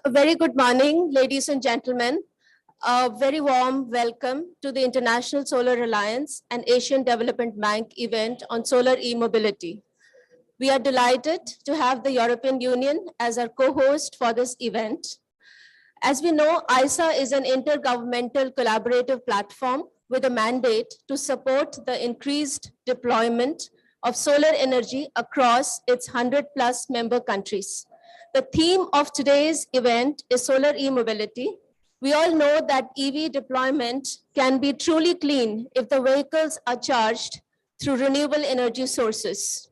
A very good morning, ladies and gentlemen. A very warm welcome to the International Solar Alliance and Asian Development Bank event on solar e-mobility. We are delighted to have the European Union as our co-host for this event. As we know, ISA is an intergovernmental collaborative platform with a mandate to support the increased deployment of solar energy across its 100+ member countries. The theme of today's event is solar e-mobility. We all know that EV deployment can be truly clean if the vehicles are charged through renewable energy sources.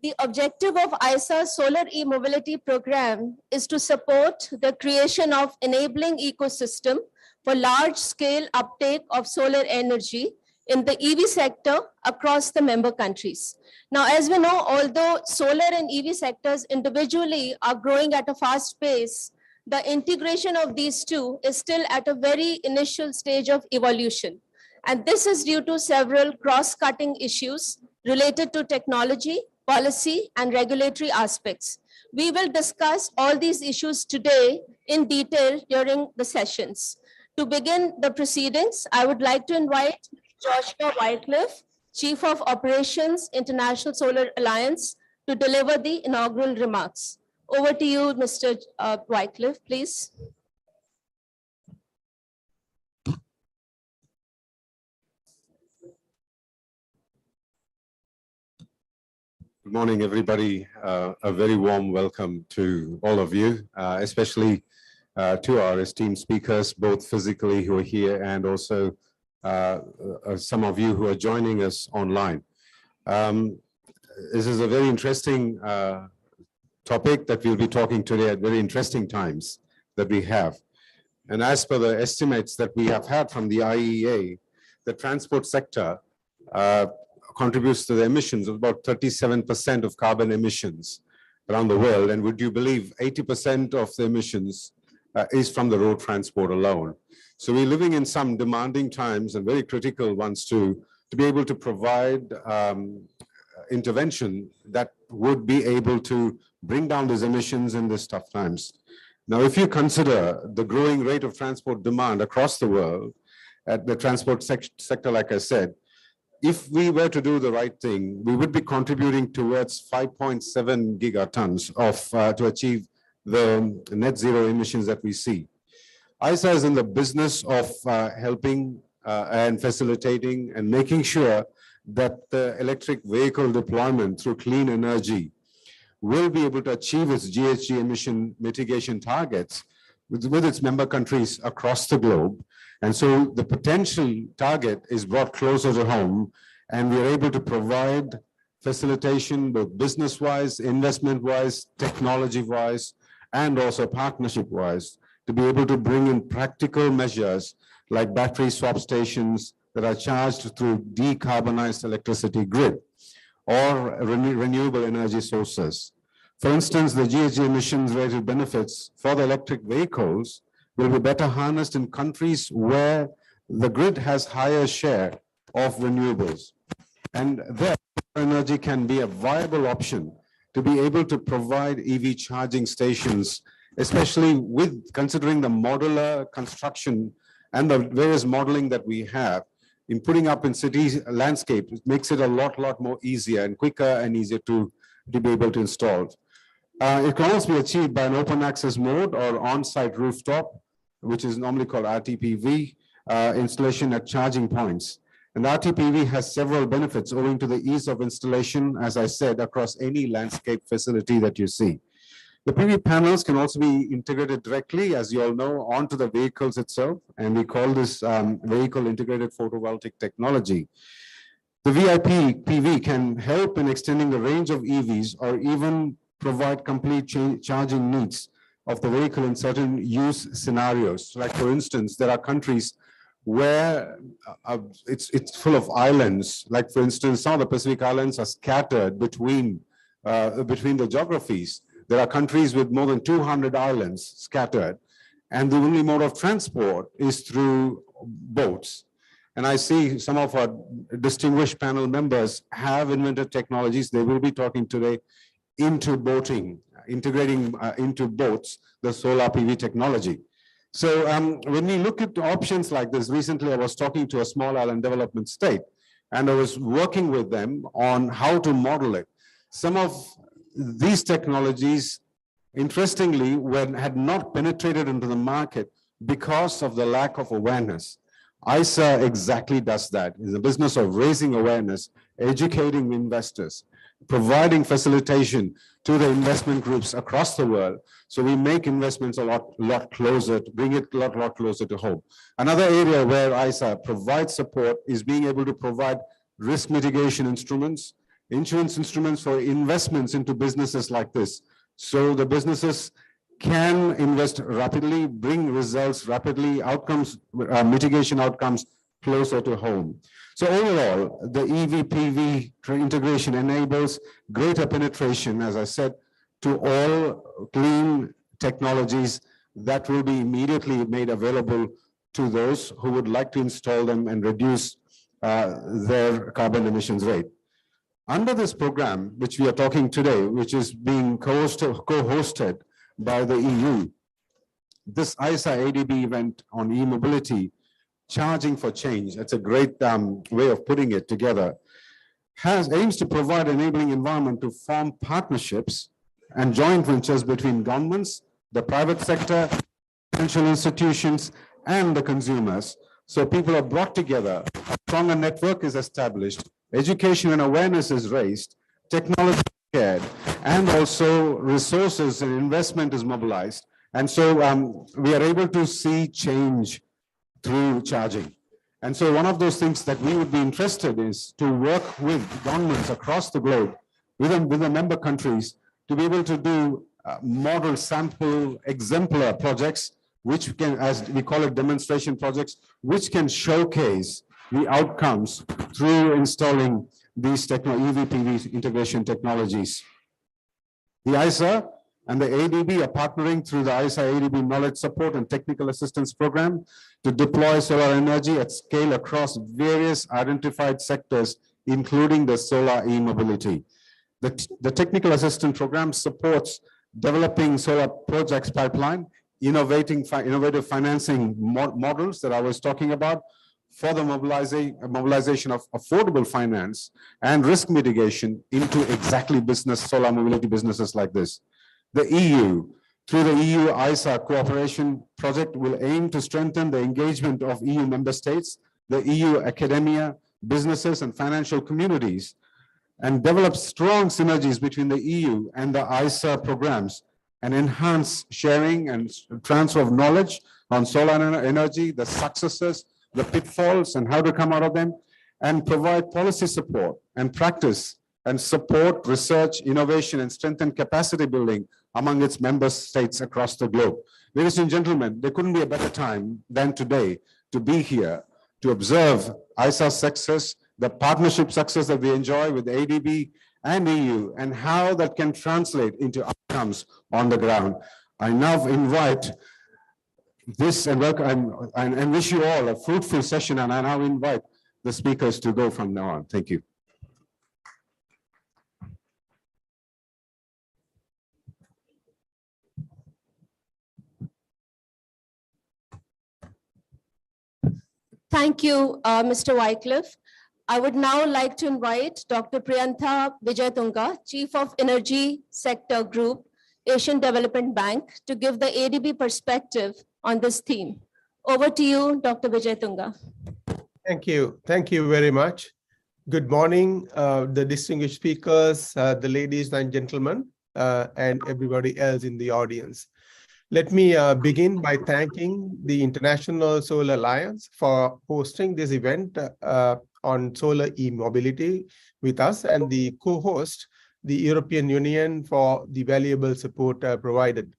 The objective of ISA's Solar e-mobility program is to support the creation of enabling ecosystem for large-scale uptake of solar energy in the EV sector across the member countries. Now, as we know, although solar and EV sectors individually are growing at a fast pace, the integration of these two is still at a very initial stage of evolution. And this is due to several cross-cutting issues related to technology, policy, and regulatory aspects. We will discuss all these issues today in detail during the sessions. To begin the proceedings, I would like to invite Joshua Wycliffe, Chief of Operations, International Solar Alliance, to deliver the inaugural remarks. Over to you, Mr. Wycliffe, please. Good morning, everybody. A very warm welcome to all of you, especially to our esteemed speakers, both physically who are here and also some of you who are joining us online. This is a very interesting topic that we'll be talking today at very interesting times that we have. And as per the estimates that we have had from the IEA, the transport sector contributes to the emissions of about 37% of carbon emissions around the world. And would you believe 80% of the emissions is from the road transport alone. So we're living in some demanding times and very critical ones to be able to provide intervention that would be able to bring down these emissions in these tough times. Now, if you consider the growing rate of transport demand across the world, at the transport sector, like I said, if we were to do the right thing, we would be contributing towards 5.7 gigatons of to achieve the net zero emissions that we see. ISA is in the business of helping and facilitating and making sure that the electric vehicle deployment through clean energy will be able to achieve its GHG emission mitigation targets with its member countries across the globe. And so the potential target is brought closer to home, and we're able to provide facilitation both business-wise, investment-wise, technology-wise, and also partnership-wise to be able to bring in practical measures like battery swap stations that are charged through decarbonized electricity grid or renewable energy sources. For instance, the GHG emissions related benefits for the electric vehicles will be better harnessed in countries where the grid has higher share of renewables. And there, energy can be a viable option to be able to provide EV charging stations, especially with considering the modular construction and the various modeling that we have in putting up in cities landscape. It makes it a lot more easier and quicker and easier to be able to install. It can also be achieved by an open access mode or on-site rooftop, which is normally called RTPV, installation at charging points. And RTPV has several benefits owing to the ease of installation, as I said, across any landscape facility that you see. The PV panels can also be integrated directly, as you all know, onto the vehicles itself, and we call this vehicle integrated photovoltaic technology. The VIP PV can help in extending the range of EVs or even provide complete charging needs of the vehicle in certain use scenarios. Like for instance, there are countries where it's full of islands. Like for instance, some of the Pacific Islands are scattered between the geographies. There are countries with more than 200 islands scattered, and the only mode of transport is through boats. And I see some of our distinguished panel members have invented technologies. They will be talking today into boating, integrating into boats, the solar PV technology. So when we look at options like this, recently I was talking to a small island development state, and I was working with them on how to model it. Some of these technologies, interestingly, had not penetrated into the market because of the lack of awareness. ISA exactly does that. It's the business of raising awareness, educating investors, providing facilitation to the investment groups across the world. So we make investments a lot closer, to bring it a lot closer to home. Another area where ISA provides support is being able to provide risk mitigation instruments, insurance instruments for investments into businesses like this. So the businesses can invest rapidly, bring results rapidly, outcomes, mitigation outcomes closer to home. So overall, the EV-PV integration enables greater penetration, as I said, to all clean technologies that will be immediately made available to those who would like to install them and reduce their carbon emissions rate. Under this program, which we are talking today, which is being co-hosted by the EU, this ISA ADB event on e-mobility, charging for change, that's a great way of putting it together, aims to provide enabling environment to form partnerships and joint ventures between governments, the private sector, financial institutions, and the consumers. So people are brought together, a stronger network is established, education and awareness is raised, technology is shared, and also resources and investment is mobilized. And so we are able to see change through charging. And so one of those things that we would be interested is to work with governments across the globe, with the member countries, to be able to do model, sample, exemplar projects, which can, as we call it, demonstration projects, which can showcase the outcomes through installing these EV-PV integration technologies. The ISA and the ADB are partnering through the ISA ADB Knowledge Support and Technical Assistance Program to deploy solar energy at scale across various identified sectors, including the solar e-mobility. The Technical Assistance Program supports developing solar projects pipeline, innovative financing models that I was talking about, for the mobilization of affordable finance and risk mitigation into exactly solar mobility businesses like this. The EU, through the EU ISA cooperation project, will aim to strengthen the engagement of EU member states, the EU academia, businesses, and financial communities, and develop strong synergies between the EU and the ISA programs, and enhance sharing and transfer of knowledge on solar energy, the successes, the pitfalls, and how to come out of them, and provide policy support and practice and support research, innovation, and strengthen capacity building among its member states across the globe. Ladies and gentlemen, there couldn't be a better time than today to be here to observe ISA's success, the partnership success that we enjoy with ADB and EU, and how that can translate into outcomes on the ground. I now invite this and wish you all a fruitful session, and I now invite the speakers to go from now on. Thank you. Thank you, Mr. Wycliffe. I would now like to invite Dr. Priyantha Vijayatunga, Chief of Energy Sector Group, Asian Development Bank, to give the ADB perspective on this theme. Over to you, Dr. Vijayatunga. Thank you. Thank you very much. Good morning, the distinguished speakers, the ladies and gentlemen, and everybody else in the audience. Let me begin by thanking the International Solar Alliance for hosting this event on solar e-mobility with us, and the co-host, the European Union, for the valuable support provided.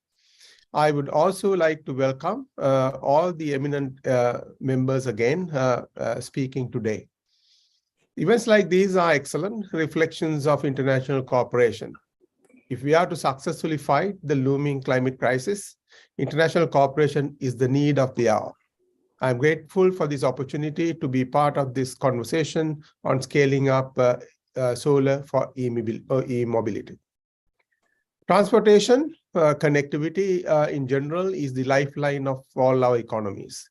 I would also like to welcome all the eminent members again speaking today. Events like these are excellent reflections of international cooperation. If we are to successfully fight the looming climate crisis, international cooperation is the need of the hour. I'm grateful for this opportunity to be part of this conversation on scaling up solar for e-mobility. Transportation connectivity in general is the lifeline of all our economies.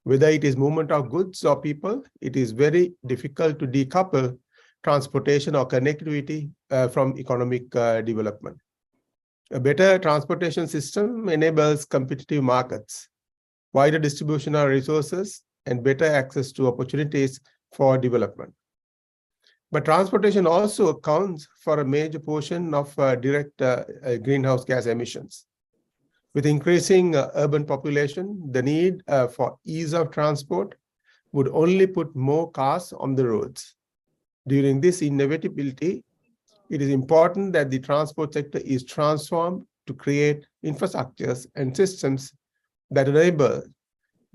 Whether it is movement of goods or people, it is very difficult to decouple transportation or connectivity from economic development. A better transportation system enables competitive markets, wider distribution of resources, and better access to opportunities for development. But transportation also accounts for a major portion of direct greenhouse gas emissions. With increasing urban population, the need for ease of transport would only put more cars on the roads. During this inevitability, it is important that the transport sector is transformed to create infrastructures and systems that enable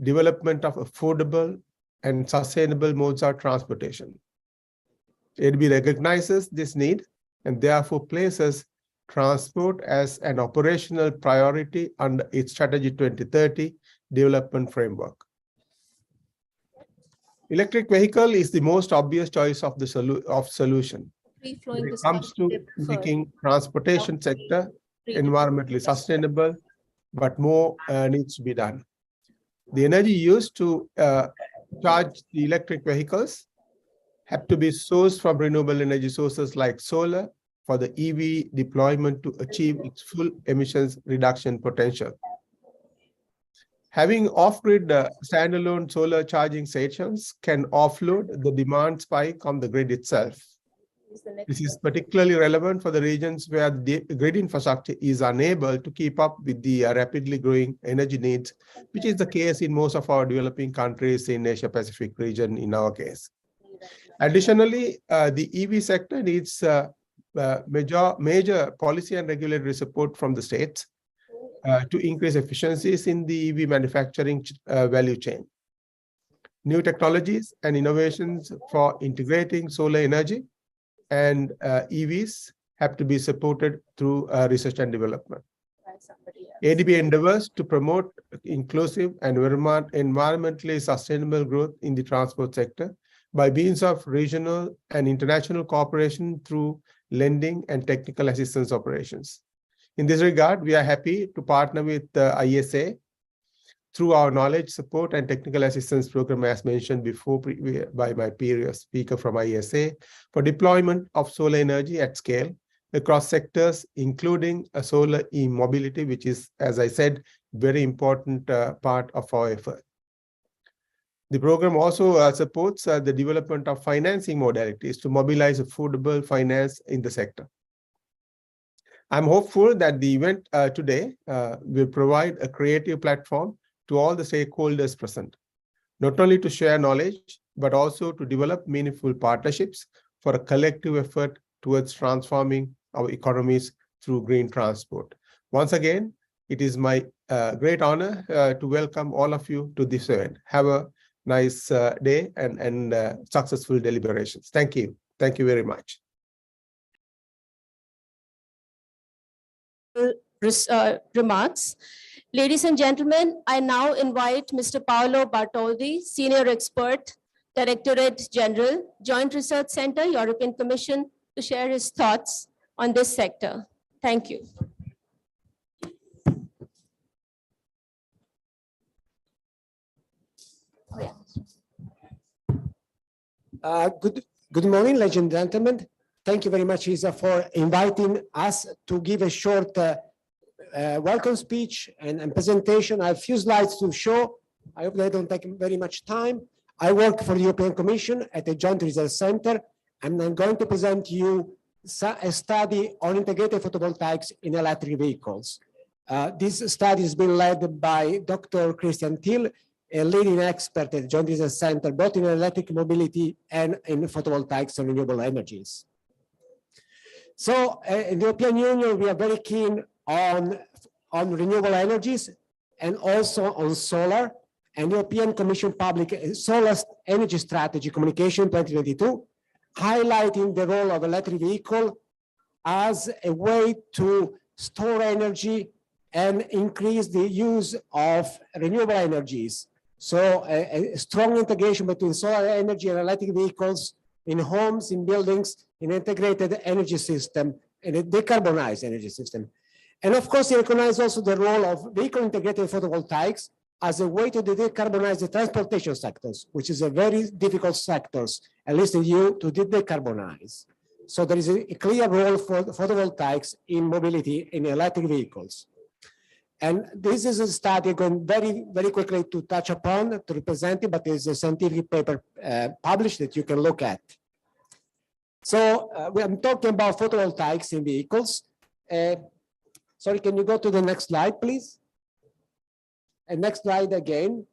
development of affordable and sustainable modes of transportation. ADB recognizes this need and therefore places transport as an operational priority under its Strategy 2030 development framework. Electric vehicle is the most obvious choice of the solution. When it comes to making transportation sector environmentally sustainable, but more needs to be done. The energy used to charge the electric vehicles have to be sourced from renewable energy sources like solar for the EV deployment to achieve its full emissions reduction potential. Having off-grid standalone solar charging stations can offload the demand spike on the grid itself. This is particularly relevant for the regions where the grid infrastructure is unable to keep up with the rapidly growing energy needs, which is the case in most of our developing countries in Asia Pacific region in our case. Additionally, the EV sector needs major policy and regulatory support from the states to increase efficiencies in the EV manufacturing value chain. New technologies and innovations for integrating solar energy and EVs have to be supported through research and development. ADB endeavors to promote inclusive and environmentally sustainable growth in the transport sector by means of regional and international cooperation through lending and technical assistance operations. In this regard, we are happy to partner with ISA through our knowledge support and technical assistance program, as mentioned before by my previous speaker from ISA, for deployment of solar energy at scale across sectors, including a solar e-mobility, which is, as I said, very important part of our effort. The program also supports the development of financing modalities to mobilize affordable finance in the sector. I'm hopeful that the event today will provide a creative platform to all the stakeholders present, not only to share knowledge, but also to develop meaningful partnerships for a collective effort towards transforming our economies through green transport. Once again, it is my great honor to welcome all of you to this event. Have a nice day and successful deliberations. Thank you. Thank you very much. Remarks. Ladies and gentlemen, I now invite Mr. Paolo Bartoldi, Senior Expert, Directorate General, Joint Research Center, European Commission, to share his thoughts on this sector. Thank you. Good morning, ladies and gentlemen. Thank you very much, Isa, for inviting us to give a short welcome speech and presentation. I have a few slides to show. I hope they don't take very much time. I work for the European Commission at the Joint Research Center, and I'm going to present you a study on integrated photovoltaics in electric vehicles. This study has been led by Dr. Christian Thiel, a leading expert at the Joint Research Center, both in electric mobility and in photovoltaics and renewable energies. So in the European Union, we are very keen on renewable energies and also on solar. And European Commission public Solar Energy Strategy Communication 2022, highlighting the role of electric vehicle as a way to store energy and increase the use of renewable energies. So a strong integration between solar energy and electric vehicles in homes, in buildings, in integrated energy system, and a decarbonized energy system. And of course, he recognized also the role of vehicle integrated photovoltaics as a way to decarbonize the transportation sectors, which is a very difficult sectors, at least in EU, to decarbonize. So there is a clear role for photovoltaics in mobility in electric vehicles. And this is a study going very, very quickly to touch upon, to represent it, but there's a scientific paper published that you can look at. So I'm talking about photovoltaics in vehicles. Sorry, can you go to the next slide, please? And next slide again.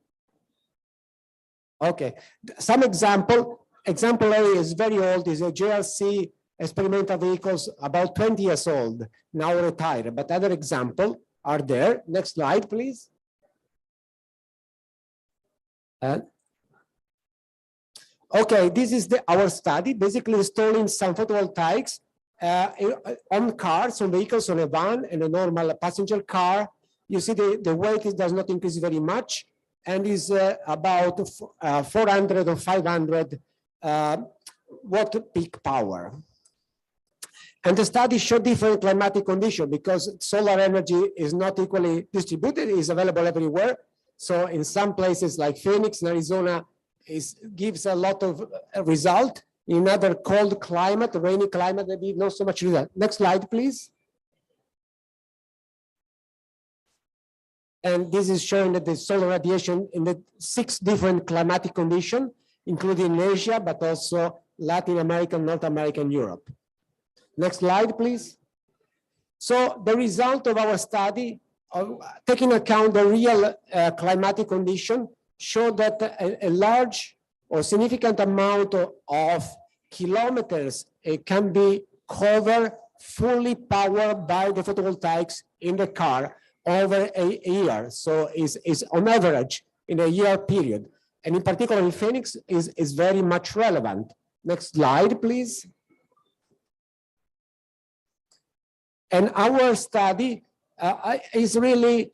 Okay, some example A is very old, is a JRC experimental vehicles about 20 years old, now retired, but other example are there. Next slide, please. Okay, this is our study, basically installing some photovoltaics on cars, on vehicles, on a van and a normal passenger car. You see the weight does not increase very much and is about 400 or 500 watt peak power. And the study showed different climatic conditions because solar energy is not equally distributed, it is available everywhere. So in some places like Phoenix in Arizona, gives a lot of result. In other cold climate, rainy climate, maybe not so much result. Next slide, please. And this is showing that the solar radiation in the 6 different climatic conditions, including Asia, but also Latin America, North America, and Europe. Next slide, please. So the result of our study, taking account the real climatic condition, showed that a large or significant amount of kilometers can be covered, fully powered by the photovoltaics in the car over a year. So is on average in a year period. And in particular in Phoenix is very much relevant. Next slide, please. And our study is really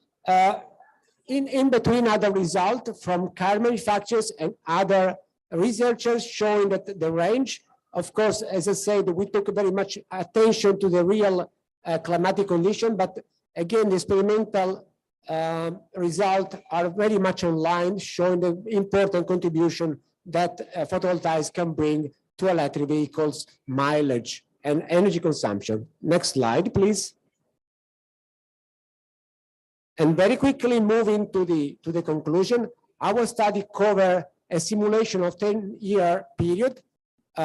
in between other results from car manufacturers and other researchers showing that the range, of course, as I said, we took very much attention to the real climatic condition, but again, the experimental results are very much online, showing the important contribution that photovoltaics can bring to electric vehicles, mileage, and energy consumption. Next slide, please. And very quickly moving to the conclusion, our study covered a simulation of 10-year period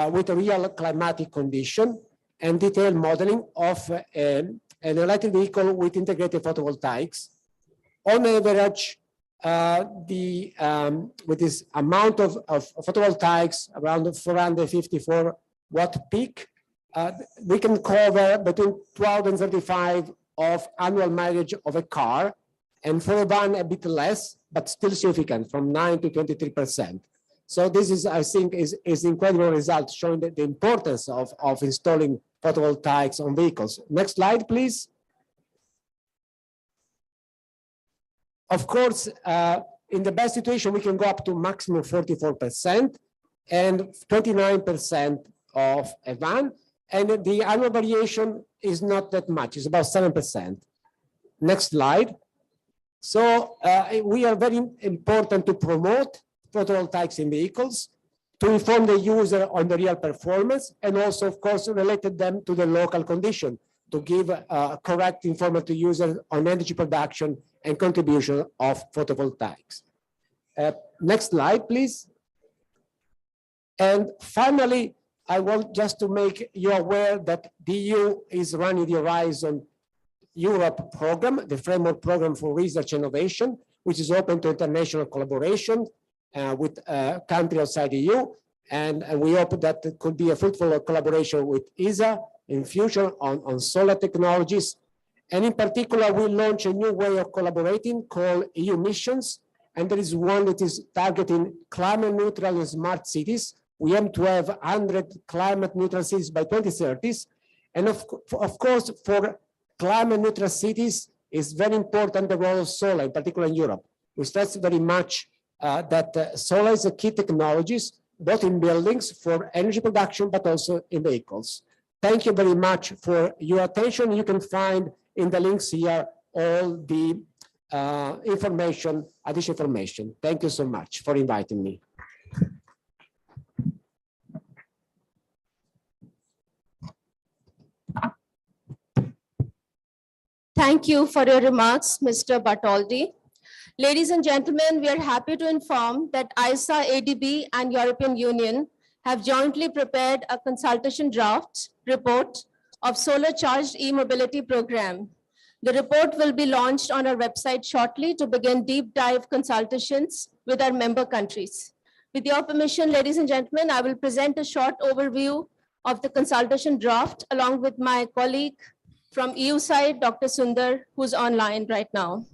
with a real climatic condition and detailed modeling of an electric vehicle with integrated photovoltaics. On average, with this amount of photovoltaics around 454 watt peak, we can cover between 12 and 35 of annual mileage of a car, and for a van a bit less, but still significant, from 9 to 23%. So this is, I think, is incredible result showing the importance of installing photovoltaics on vehicles. Next slide, please. Of course, in the best situation, we can go up to maximum 44% and 29% of a van. And the annual variation is not that much, it's about 7%. Next slide. So we are very important to promote photovoltaics in vehicles, to inform the user on the real performance, and also, of course, related them to the local condition, to give correct information to users on energy production and contribution of photovoltaics. Next slide, please. And finally, I want just to make you aware that the EU is running the Horizon Europe program, the framework program for research and innovation, which is open to international collaboration with countries outside the EU. And we hope that it could be a fruitful collaboration with ESA in future on solar technologies. And in particular, we launch a new way of collaborating called EU Missions. And there is one that is targeting climate neutral and smart cities. We aim to have 100 climate neutral cities by 2030. And of course, for climate neutral cities, it's very important the role of solar, in particular in Europe. We stress very much that solar is a key technologies, both in buildings for energy production, but also in vehicles. Thank you very much for your attention. You can find in the links here all the information, additional information. Thank you so much for inviting me. Thank you for your remarks, Mr. Bartoldi. Ladies and gentlemen, we are happy to inform that ISA, ADB, and European Union have jointly prepared a consultation draft report of solar charged e-mobility program. The report will be launched on our website shortly to begin deep dive consultations with our member countries. With your permission, ladies and gentlemen, I will present a short overview of the consultation draft along with my colleague from EU side, Dr. Sundar, who's online right now.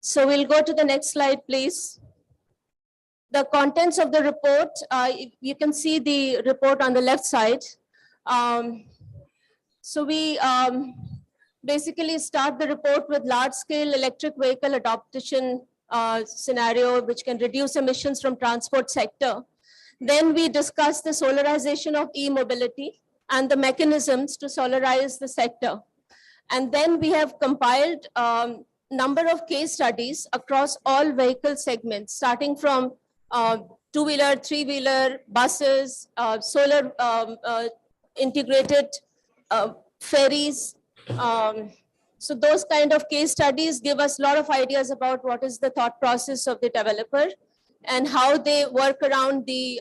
So we'll go to the next slide, please. The contents of the report, you can see the report on the left side. So we basically start the report with large-scale electric vehicle adoption scenario, which can reduce emissions from transport sector. Then we discuss the solarization of e-mobility and the mechanisms to solarize the sector. And then we have compiled number of case studies across all vehicle segments, starting from two-wheeler, three-wheeler, buses, solar integrated ferries. So those kind of case studies give us a lot of ideas about what is the thought process of the developer and how they work around the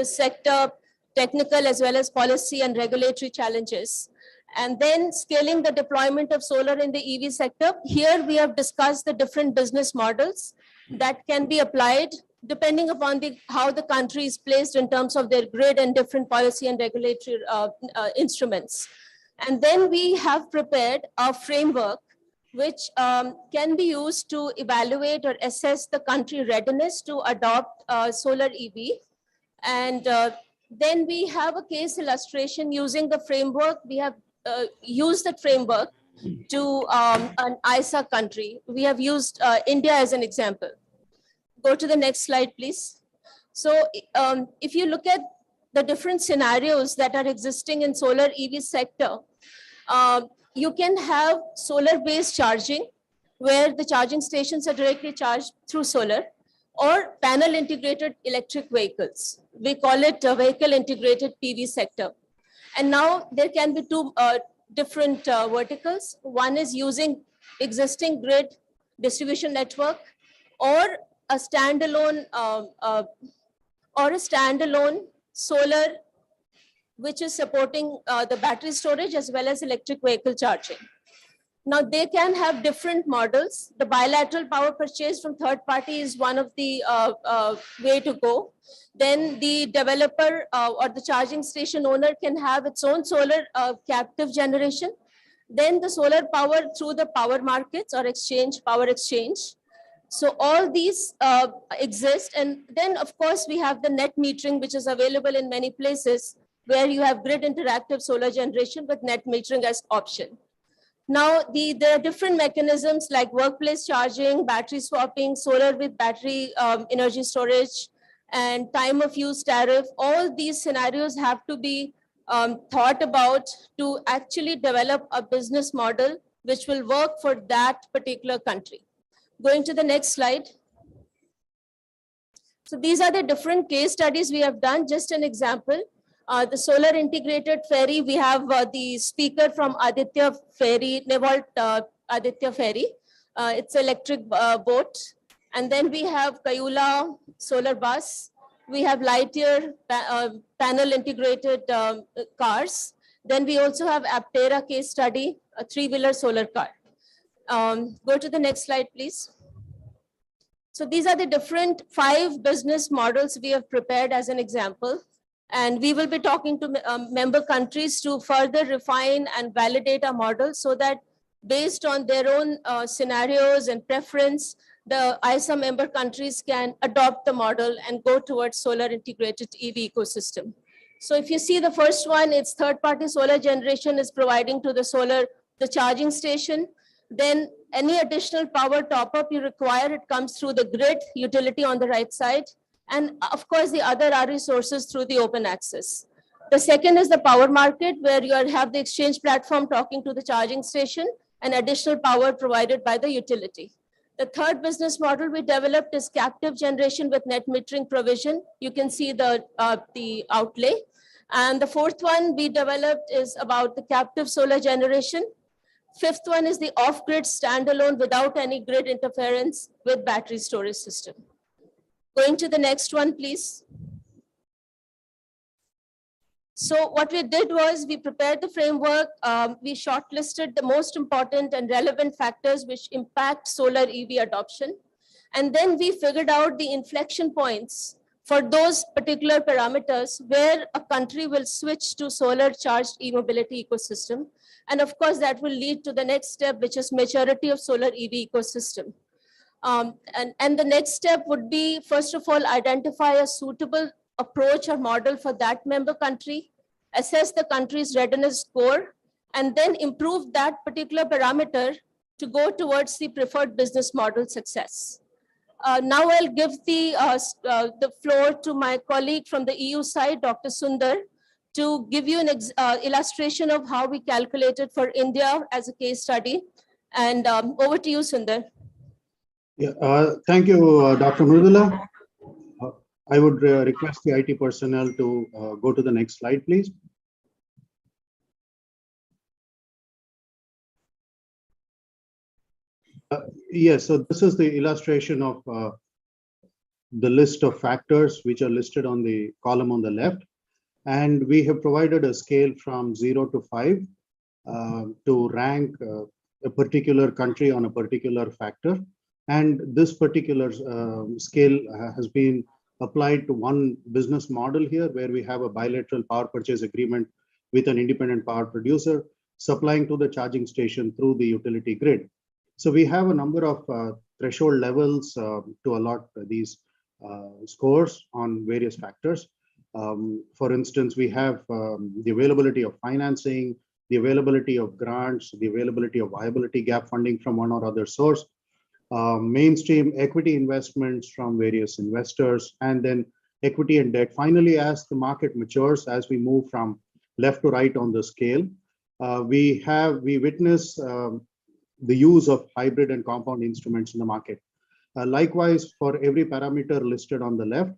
sector, technical as well as policy and regulatory challenges. And then scaling the deployment of solar in the EV sector. Here we have discussed the different business models that can be applied depending upon how the country is placed in terms of their grid and different policy and regulatory instruments. And then we have prepared a framework which can be used to evaluate or assess the country readiness to adopt solar EV. And then we have a case illustration using the framework. We have used the framework to an ISA country. We have used India as an example. Go to the next slide, please. So if you look at the different scenarios that are existing in solar EV sector, you can have solar-based charging, where the charging stations are directly charged through solar, or panel integrated electric vehicles. We call it a vehicle integrated PV sector. And now there can be two different verticals. One is using existing grid distribution network, or a standalone solar, which is supporting the battery storage as well as electric vehicle charging. Now they can have different models. The bilateral power purchase from third party is one of the way to go. Then the developer or the charging station owner can have its own solar captive generation. Then the solar power through the power markets or exchange, power exchange. So all these exist. And then of course we have the net metering, which is available in many places where you have grid interactive solar generation with net metering as option. Now, there are different mechanisms like workplace charging, battery swapping, solar with battery energy storage, and time of use tariff. All these scenarios have to be thought about to actually develop a business model which will work for that particular country. Going to the next slide. So these are the different case studies we have done. Just an example. The solar integrated ferry, we have the speaker from Aditya Ferry, Nevolt Aditya Ferry. It's electric boat. And then we have Kayula solar bus. We have Lightyear panel integrated cars. Then we also have Aptera case study, a three-wheeler solar car. Go to the next slide, please. So these are the different 5 business models we have prepared as an example. And we will be talking to member countries to further refine and validate our model so that based on their own scenarios and preference, the ISA member countries can adopt the model and go towards solar integrated EV ecosystem. So if you see the first one, it's third-party solar generation is providing to the solar the charging station. Then any additional power top up you require, it comes through the grid utility on the right side. And of course, the other RE sources through the open access. The second is the power market, where you have the exchange platform talking to the charging station and additional power provided by the utility. The third business model we developed is captive generation with net metering provision. You can see the outlay. And the fourth one we developed is about the captive solar generation. Fifth one is the off-grid standalone without any grid interference with battery storage system. Going to the next one, please. So what we did was we prepared the framework. We shortlisted the most important and relevant factors which impact solar EV adoption. And then we figured out the inflection points for those particular parameters where a country will switch to solar charged e-mobility ecosystem. And of course, that will lead to the next step, which is maturity of solar EV ecosystem. And the next step would be, first of all, identify a suitable approach or model for that member country, assess the country's readiness score, and then improve that particular parameter to go towards the preferred business model success. Now I'll give the floor to my colleague from the EU side, Dr. Sundar, to give you an illustration of how we calculated for India as a case study. And over to you, Sundar. Yeah, thank you, Dr. Mridula. I would request the IT personnel to go to the next slide, please. Yes, so this is the illustration of the list of factors which are listed on the column on the left. And we have provided a scale from 0 to 5 to rank a particular country on a particular factor. And this particular scale has been applied to one business model here, where we have a bilateral power purchase agreement with an independent power producer supplying to the charging station through the utility grid. So we have a number of threshold levels to allot these scores on various factors. For instance, we have the availability of financing, the availability of grants, the availability of viability gap funding from one or other source, mainstream equity investments from various investors, and then equity and debt. Finally, as the market matures, as we move from left to right on the scale, we witness the use of hybrid and compound instruments in the market. Likewise, for every parameter listed on the left,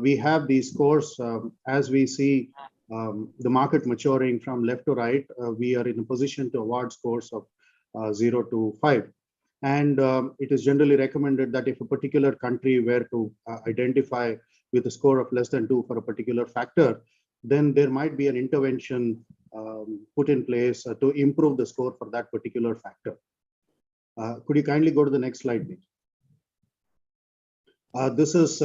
we have these scores. As we see the market maturing from left to right, we are in a position to award scores of 0 to 5. And it is generally recommended that if a particular country were to identify with a score of less than 2 for a particular factor, then there might be an intervention put in place to improve the score for that particular factor. Could you kindly go to the next slide, please? This is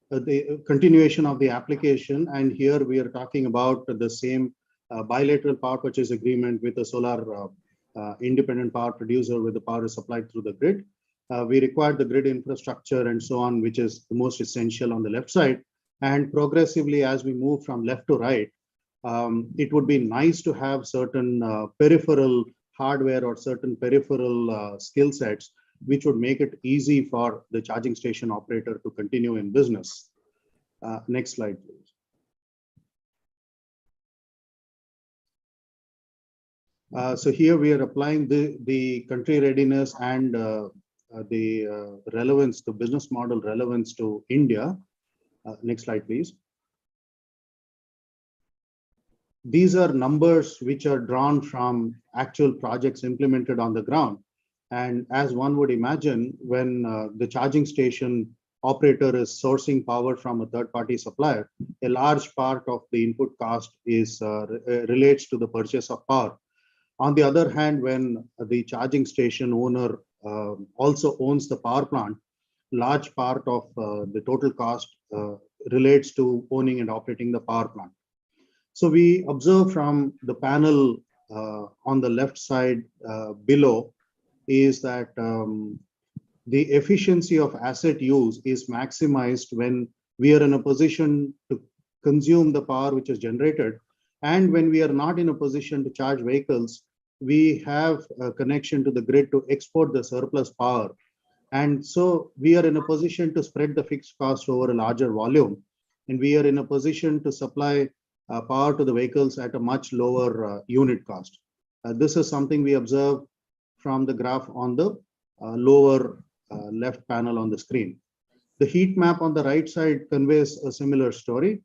the continuation of the application, and here we are talking about the same bilateral power purchase agreement with a solar independent power producer where the power is supplied through the grid. We require the grid infrastructure and so on, which is the most essential on the left side. And progressively, as we move from left to right, it would be nice to have certain peripheral hardware or certain peripheral skill sets, which would make it easy for the charging station operator to continue in business. Next slide, please. So here we are applying the country readiness and the relevance, the business model relevance to India. Next slide, please. These are numbers which are drawn from actual projects implemented on the ground. And as one would imagine, when the charging station operator is sourcing power from a third-party supplier, a large part of the input cost is relates to the purchase of power. On the other hand, when the charging station owner also owns the power plant, large part of the total cost relates to owning and operating the power plant. So we observe from the panel on the left side below is that the efficiency of asset use is maximized when we are in a position to consume the power which is generated And when we are not in a position to charge vehicles, we have a connection to the grid to export the surplus power. And so we are in a position to spread the fixed cost over a larger volume. And we are in a position to supply power to the vehicles at a much lower unit cost. This is something we observe from the graph on the lower left panel on the screen. The heat map on the right side conveys a similar story,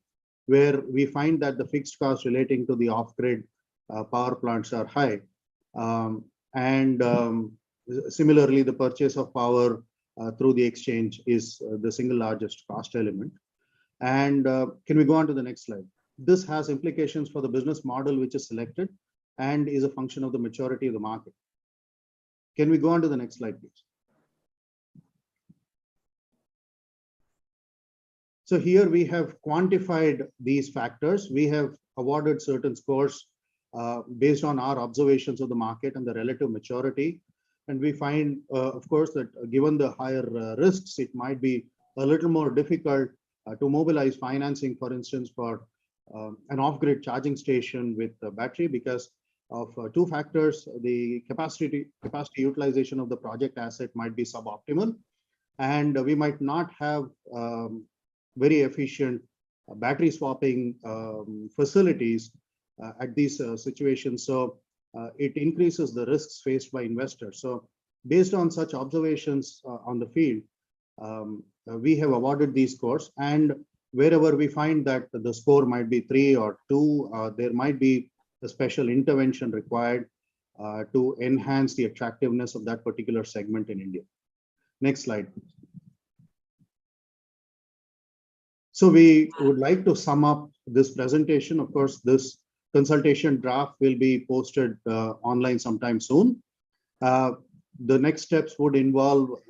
where we find that the fixed costs relating to the off-grid power plants are high. Similarly, the purchase of power through the exchange is the single largest cost element. And can we go on to the next slide? This has implications for the business model which is selected and is a function of the maturity of the market. Can we go on to the next slide, please? So here we have quantified these factors. We have awarded certain scores based on our observations of the market and the relative maturity. And we find, of course, that given the higher risks, it might be a little more difficult to mobilize financing, for instance, for an off-grid charging station with a battery because of two factors. The capacity utilization of the project asset might be suboptimal, and we might not have very efficient battery swapping facilities at these situations. So it increases the risks faced by investors. So based on such observations on the field, we have awarded these scores, and wherever we find that the score might be 3 or 2, there might be a special intervention required to enhance the attractiveness of that particular segment in India. Next slide. So we would like to sum up this presentation. Of course, this consultation draft will be posted online sometime soon. The next steps would involve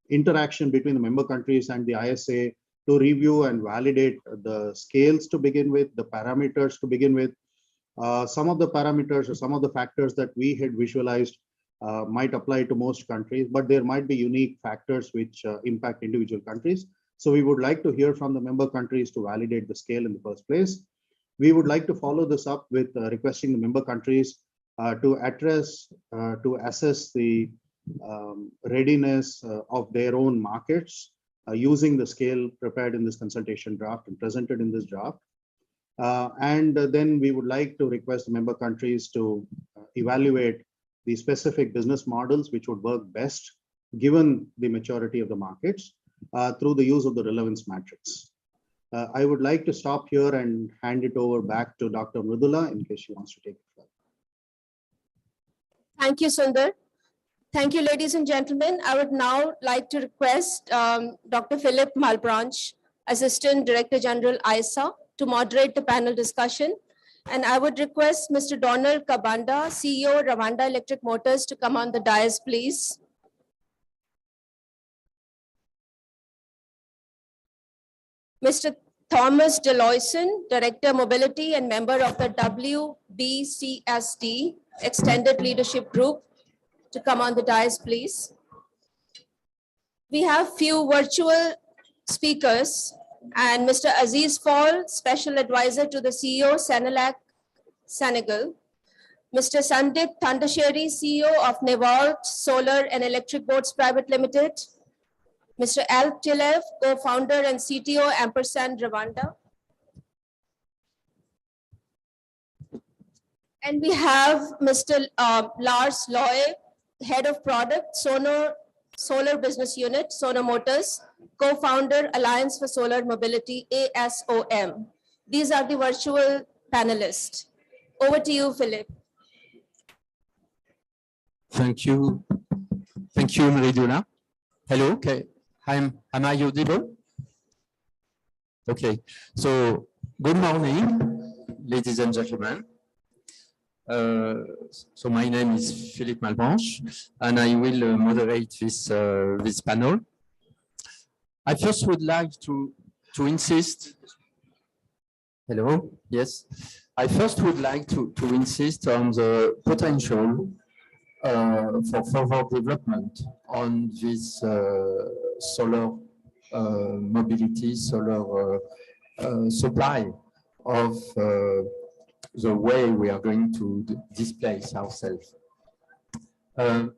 interaction between the member countries and the ISA to review and validate the scales to begin with, the parameters to begin with. Some of the parameters or some of the factors that we had visualized might apply to most countries, but there might be unique factors which impact individual countries. So we would like to hear from the member countries to validate the scale in the first place. We would like to follow this up with requesting the member countries to assess the readiness of their own markets using the scale prepared in this consultation draft and presented in this draft. And then we would like to request the member countries to evaluate the specific business models which would work best given the maturity of the markets through the use of the relevance matrix. I would like to stop here and hand it over back to Dr. Mridula in case she wants to take it further. Thank you, Sundar. Thank you, ladies and gentlemen. I would now like to request Dr. Philip Malebranche, Assistant Director General, ISA, to moderate the panel discussion. And I would request Mr. Donald Kabanda, CEO, Rwanda Electric Motors, to come on the dais, please. Mr. Thomas Deloyson, Director Mobility and member of the WBCSD Extended Leadership Group, to come on the dais, please. We have few virtual speakers, and Mr. Aziz Fall, Special Advisor to the CEO, Senelec, Senegal. Mr. Sandip Tandasheri, CEO of Nevalt Solar and Electric Boats Private Limited. Mr. Alp Tilev, co-founder and CTO, Ampersand, Rwanda. And we have Mr. Lars Loy, Head of Product, Solar Business Unit, Sono Motors, co-founder, Alliance for Solar Mobility, ASOM. These are the virtual panelists. Over to you, Philip. Thank you. Thank you, Mridula. Hello, okay. Am I audible? Okay, so good morning, ladies and gentlemen. So my name is Philippe Malebranche, and I will moderate this panel. I first would like to insist. Hello, yes. I first would like to insist on the potential for further development on this solar mobility, solar supply of the way we are going to displace ourselves. In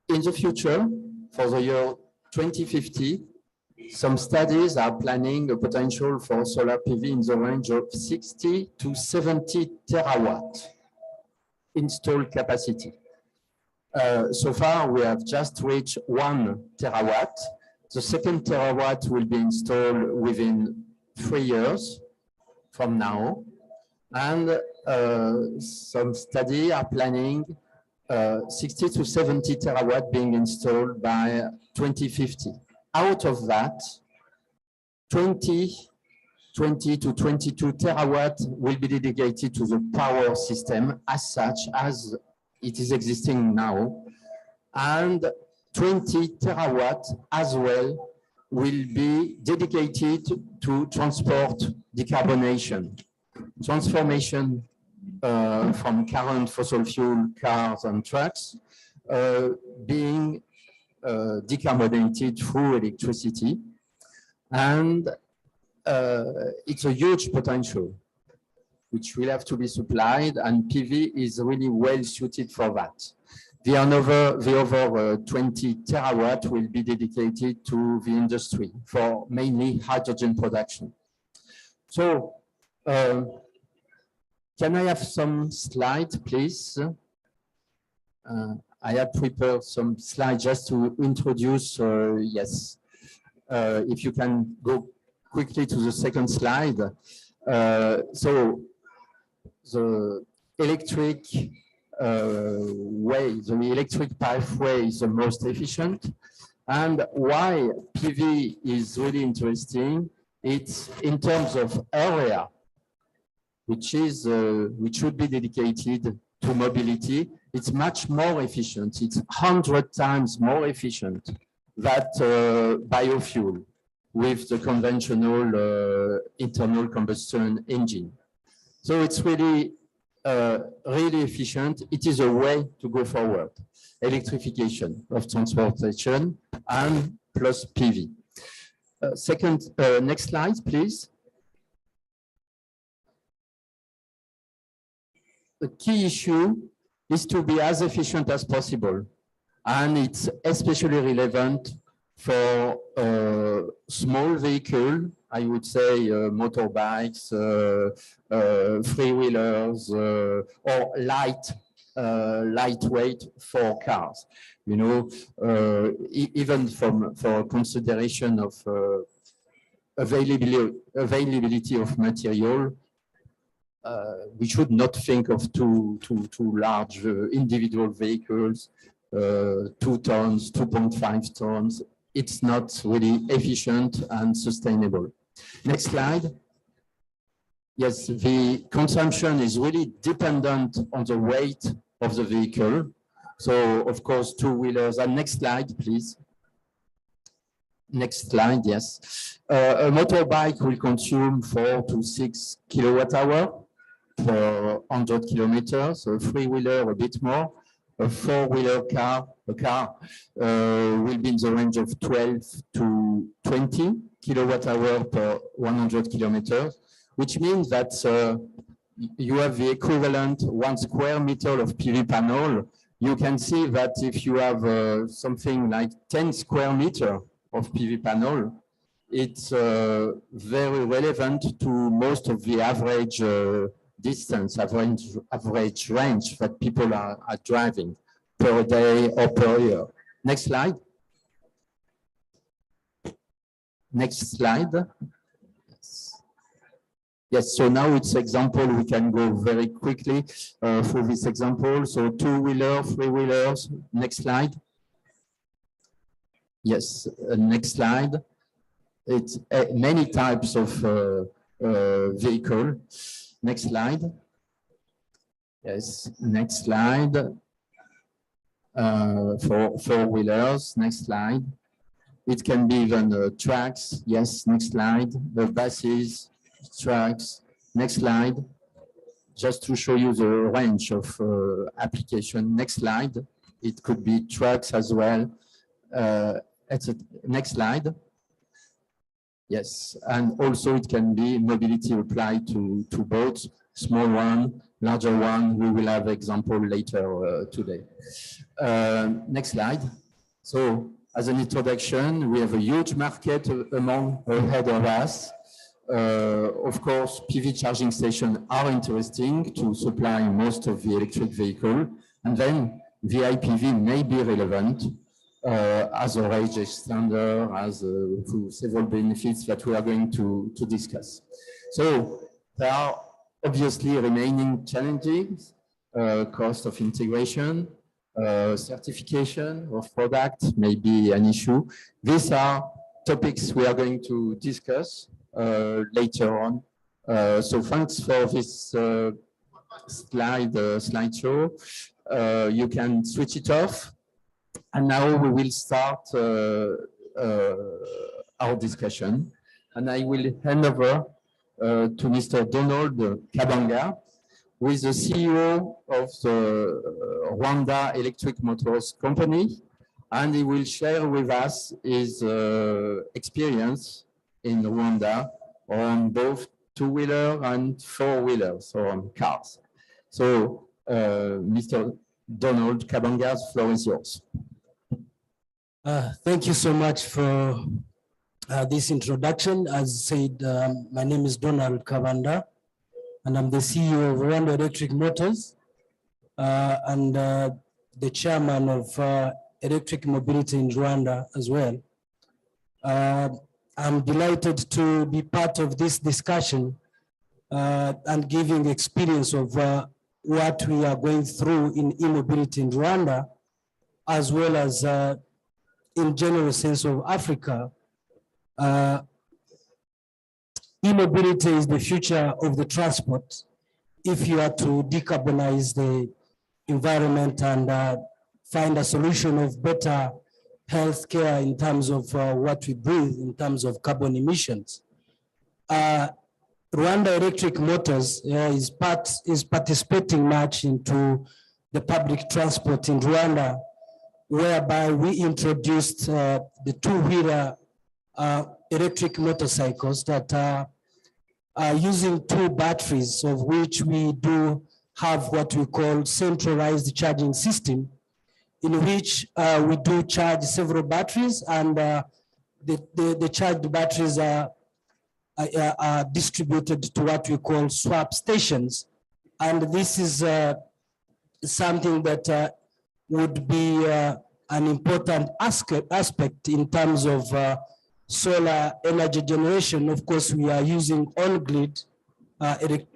the future, for the year 2050, some studies are planning a potential for solar PV in the range of 60 to 70 terawatt installed capacity. So far, we have just reached 1 terawatt. The second terawatt will be installed within 3 years from now. And some studies are planning 60 to 70 terawatt being installed by 2050. Out of that, 20 to 22 terawatt will be dedicated to the power system as such as it is existing now. And 20 terawatt as well will be dedicated to transport decarbonation, transformation from current fossil fuel cars and trucks being decarbonated through electricity. And it's a huge potential which will have to be supplied, and PV is really well suited for that. The other 20 terawatt will be dedicated to the industry for mainly hydrogen production. So can I have some slides, please? I have prepared some slides just to introduce, yes. If you can go quickly to the second slide. So the electric the electric pathway is the most efficient. And why PV is really interesting, it's in terms of area, which should be dedicated to mobility. It's much more efficient. It's 100 times more efficient than biofuel with the conventional internal combustion engine. So it's really really efficient. It is a way to go forward. Electrification of transportation and plus PV. Next slide, please. The key issue is to be as efficient as possible. And it's especially relevant for small vehicle, I would say motorbikes, three-wheelers, or lightweight for cars. You know, even for consideration of availability of material, we should not think of too large individual vehicles, 2 tons, 2.5 tons. It's not really efficient and sustainable. Next slide. Yes, the consumption is really dependent on the weight of the vehicle. So, of course, two-wheelers. And next slide, please. Next slide, yes. A motorbike will consume 4 to 6 kilowatt-hour per 100 kilometers. A three-wheeler, a bit more. A four-wheeler car, will be in the range of 12 to 20 kilowatt-hour per 100 kilometers, which means that you have the equivalent 1 square meter of PV panel. You can see that if you have something like 10 square meter of PV panel, it's very relevant to most of the average distance, average range that people are driving per day or per year. Next slide. Next slide. Yes, so now it's example. We can go very quickly through this example. So two-wheeler, three-wheelers. Next slide. Yes, next slide. It's many types of vehicle. Next slide. Yes, next slide. For four-wheelers, next slide. It can be even trucks. Yes, next slide. The buses, trucks. Next slide. Just to show you the range of application. Next slide. It could be trucks as well. Next slide. Yes, and also it can be mobility applied to boats, small one, larger one. We will have example later today. Next slide. So as an introduction, we have a huge market ahead of us. Of course, PV charging stations are interesting to supply most of the electric vehicle, and then VIPV may be relevant as a range extender, as several benefits that we are going to discuss. So there are obviously remaining challenges, cost of integration, certification of product may be an issue. These are topics we are going to discuss later on. So thanks for this slideshow. You can switch it off. And now we will start our discussion. And I will hand over to Mr. Donald Kabanga, who is the CEO of the Rwanda Electric Motors Company. And he will share with us his experience in Rwanda on both two-wheeler and four-wheelers, or on cars. So, Mr. Donald Kabanga, the floor is yours. Thank you so much for this introduction. As said, my name is Donald Kabanda, and I'm the CEO of Rwanda Electric Motors and the chairman of Electric Mobility in Rwanda as well. I'm delighted to be part of this discussion and giving experience of what we are going through in e-mobility in Rwanda, as well as in general sense of Africa. E-mobility is the future of the transport if you are to decarbonize the environment and find a solution of better healthcare in terms of what we breathe, in terms of carbon emissions. Rwanda Electric Motors is participating much into the public transport in Rwanda, whereby we introduced the two-wheeler electric motorcycles that are using two batteries, of which we do have what we call centralized charging system, in which we do charge several batteries, and the charged batteries are distributed to what we call swap stations. And this is something that would be an important aspect in terms of solar energy generation. Of course, we are using on-grid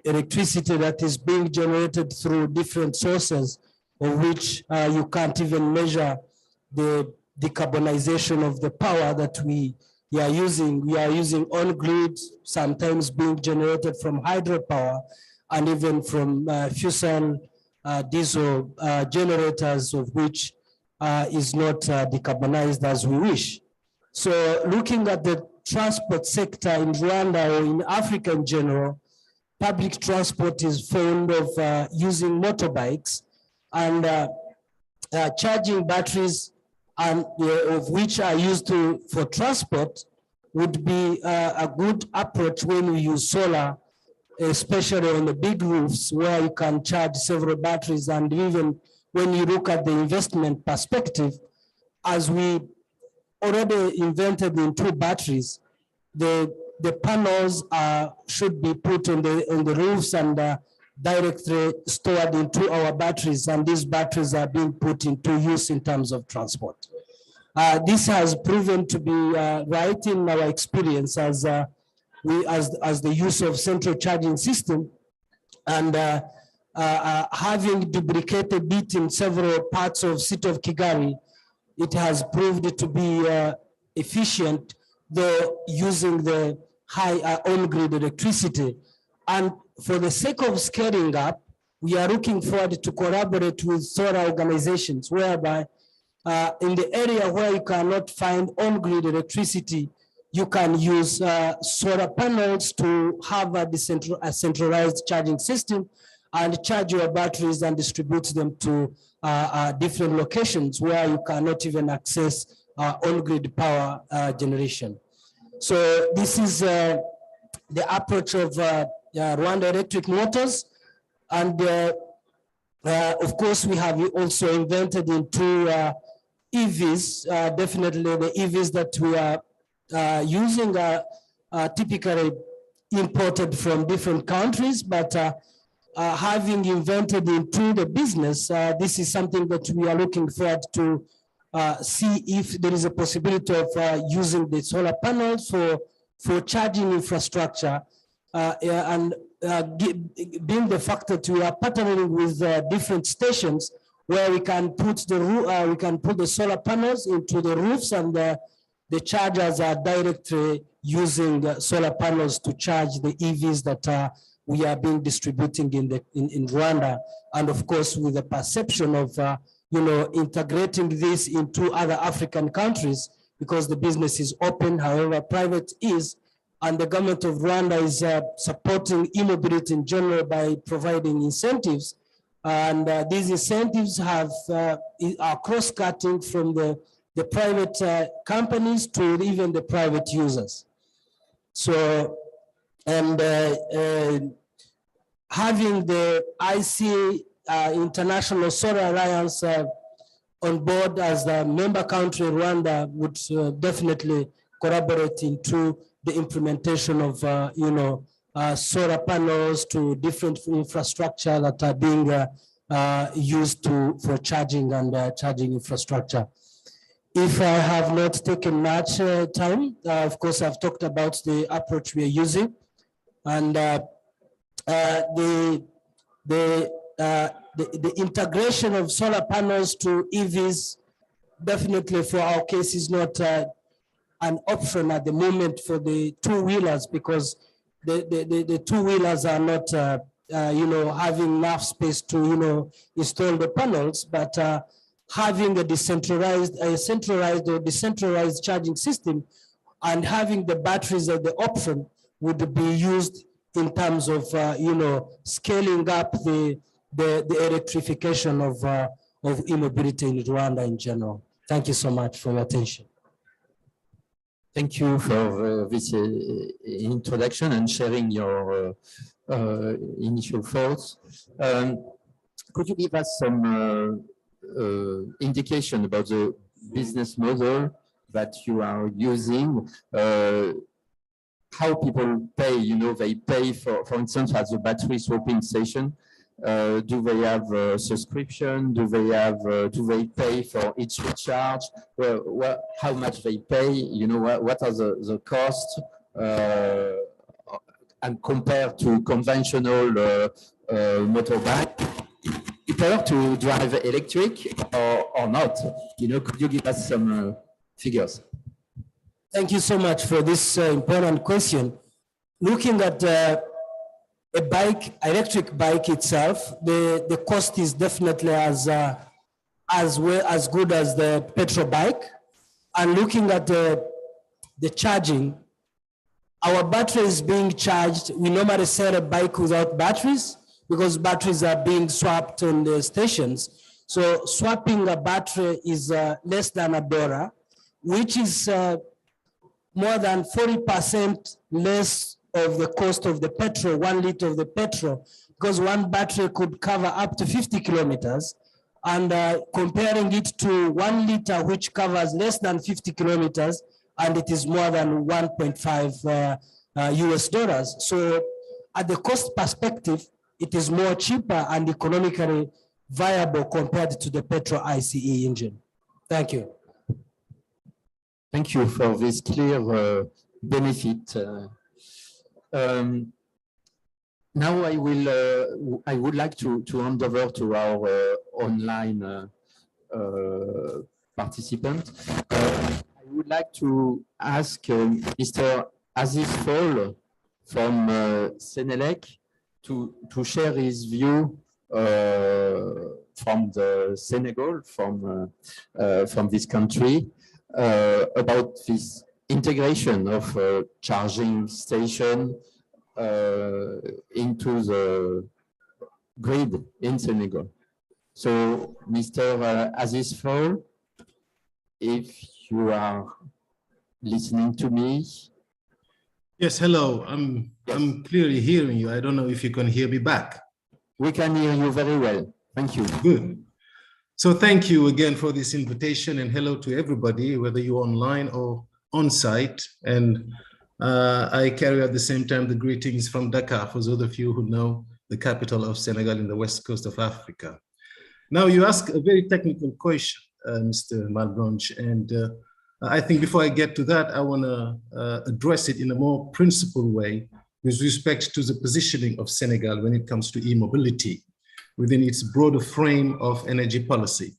electricity that is being generated through different sources, of which you can't even measure the decarbonization of the power that we are using. We are using on-grid, sometimes being generated from hydropower, and even from fossil diesel generators, of which is not decarbonized as we wish. So looking at the transport sector in Rwanda or in Africa in general, public transport is fond of using motorbikes, and charging batteries and of which are used for transport would be a good approach when we use solar, especially on the big roofs where you can charge several batteries. And even when you look at the investment perspective, as we already invented in two batteries, the panels should be put on the roofs and directly stored into our batteries, and these batteries are being put into use in terms of transport. This has proven to be right in our experience as the use of central charging system, and having duplicated it in several parts of city of Kigali, it has proved to be efficient, though using the high on-grid electricity. And for the sake of scaling up, we are looking forward to collaborate with solar organizations, whereby in the area where you cannot find on-grid electricity, you can use solar panels to have a centralized charging system and charge your batteries and distribute them to different locations where you cannot even access on-grid power generation. So this is the approach of Rwanda Electric Motors. And of course, we have also invented into EVs. Definitely the EVs that we are using are typically imported from different countries, but having invented into the business, this is something that we are looking forward to see if there is a possibility of using the solar panels for charging infrastructure, and being the fact that we are partnering with different stations where we can put the solar panels into the roofs, and the chargers are directly using solar panels to charge the EVs that we are being distributing in Rwanda. And of course, with the perception of integrating this into other African countries, because the business is open, however private is, and the government of Rwanda is supporting e-mobility in general by providing incentives. And these incentives are cross-cutting from the private companies to even the private users. So, and having the IC International Solar Alliance on board as the member country, Rwanda would definitely collaborate into the implementation of solar panels to different infrastructure that are being used for charging and charging infrastructure. If I have not taken much time, of course, I've talked about the approach we are using, and the integration of solar panels to EVs definitely for our case is not an option at the moment for the two-wheelers, because the two-wheelers are not having enough space to install the panels, but having a centralized or decentralized charging system and having the batteries as the option would be used in terms of scaling up the electrification of e-mobility in Rwanda in general. Thank you so much for your attention. Thank you for this introduction and sharing your initial thoughts. Could you give us some indication about the business model that you are using? How people pay, they pay for instance, at the battery swapping station. Do they have a subscription? Do they pay for each recharge? How much they pay? What are the costs? And compared to conventional motorbike, cheaper to drive electric or not? Could you give us some figures? Thank you so much for this important question. Looking at electric bike itself, the cost is definitely as good as the petrol bike. And looking at the charging, our battery is being charged. We normally sell a bike without batteries because batteries are being swapped on the stations. So swapping a battery is less than $1, which is more than 40% less of the cost of the petrol, 1 liter of the petrol, because one battery could cover up to 50 kilometers. And comparing it to 1 liter, which covers less than 50 kilometers, and it is more than 1.5 US dollars. So at the cost perspective, it is more cheaper and economically viable compared to the petrol ICE engine. Thank you. Thank you for this clear benefit. Now I would like to hand over to our online participant. I would like to ask Mr. Aziz Fall from Senelec to share his view from the Senegal, from this country, about this integration of charging station into the grid in Senegal. So, Mr. Aziz Fall, if you are listening to me, Yes, hello. I'm clearly hearing you. I don't know if you can hear me back. We can hear you very well. Thank you. Good. So thank you again for this invitation, and hello to everybody, whether you're online or on site. And I carry at the same time the greetings from Dakar for those of you who know the capital of Senegal in the west coast of Africa. Now you ask a very technical question, Mr. Malbranche, and I think before I get to that, I want to address it in a more principled way with respect to the positioning of Senegal when it comes to e-mobility within its broader frame of energy policy.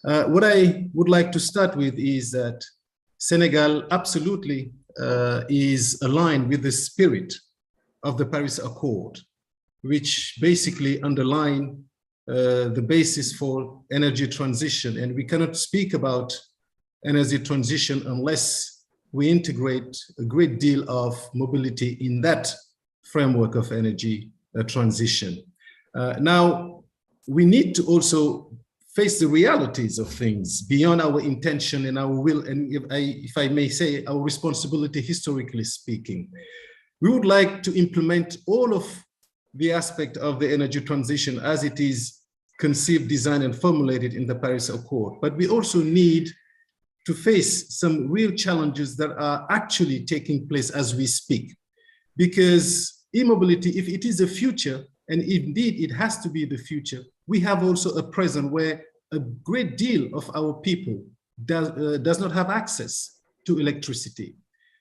What I would like to start with is that Senegal absolutely is aligned with the spirit of the Paris Accord, which basically underline the basis for energy transition. And we cannot speak about energy transition unless we integrate a great deal of mobility in that framework of energy transition. Now, we need to also face the realities of things beyond our intention and our will, and if I may say, our responsibility, historically speaking. We would like to implement all of the aspect of the energy transition as it is conceived, designed, and formulated in the Paris Accord. But we also need to face some real challenges that are actually taking place as we speak. Because e-mobility, if it is the future, and indeed it has to be the future, we have also a present where a great deal of our people does not have access to electricity.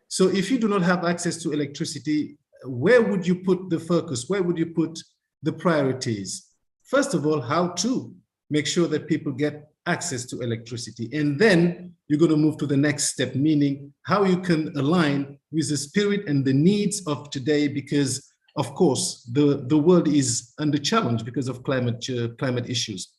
So if you do not have access to electricity, where would you put the focus? Where would you put the priorities? First of all, how to make sure that people get access to electricity. And then you're going to move to the next step, meaning how you can align with the spirit and the needs of today, because of course, the world is under challenge because of climate issues.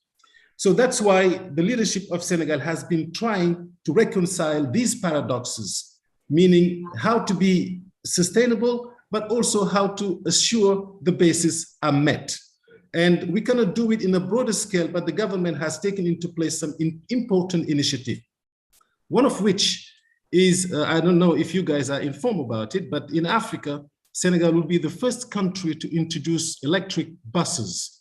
So that's why the leadership of Senegal has been trying to reconcile these paradoxes, meaning how to be sustainable, but also how to assure the bases are met. And we cannot do it in a broader scale, but the government has taken into place some important initiative. One of which is, I don't know if you guys are informed about it, but in Africa, Senegal will be the first country to introduce electric buses.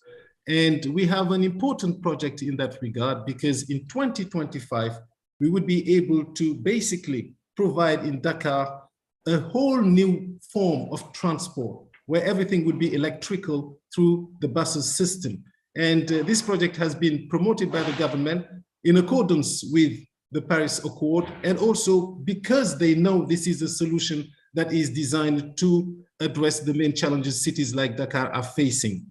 And we have an important project in that regard, because in 2025, we would be able to basically provide in Dakar a whole new form of transport where everything would be electrical through the buses system. And this project has been promoted by the government in accordance with the Paris Accord, and also because they know this is a solution that is designed to address the main challenges cities like Dakar are facing.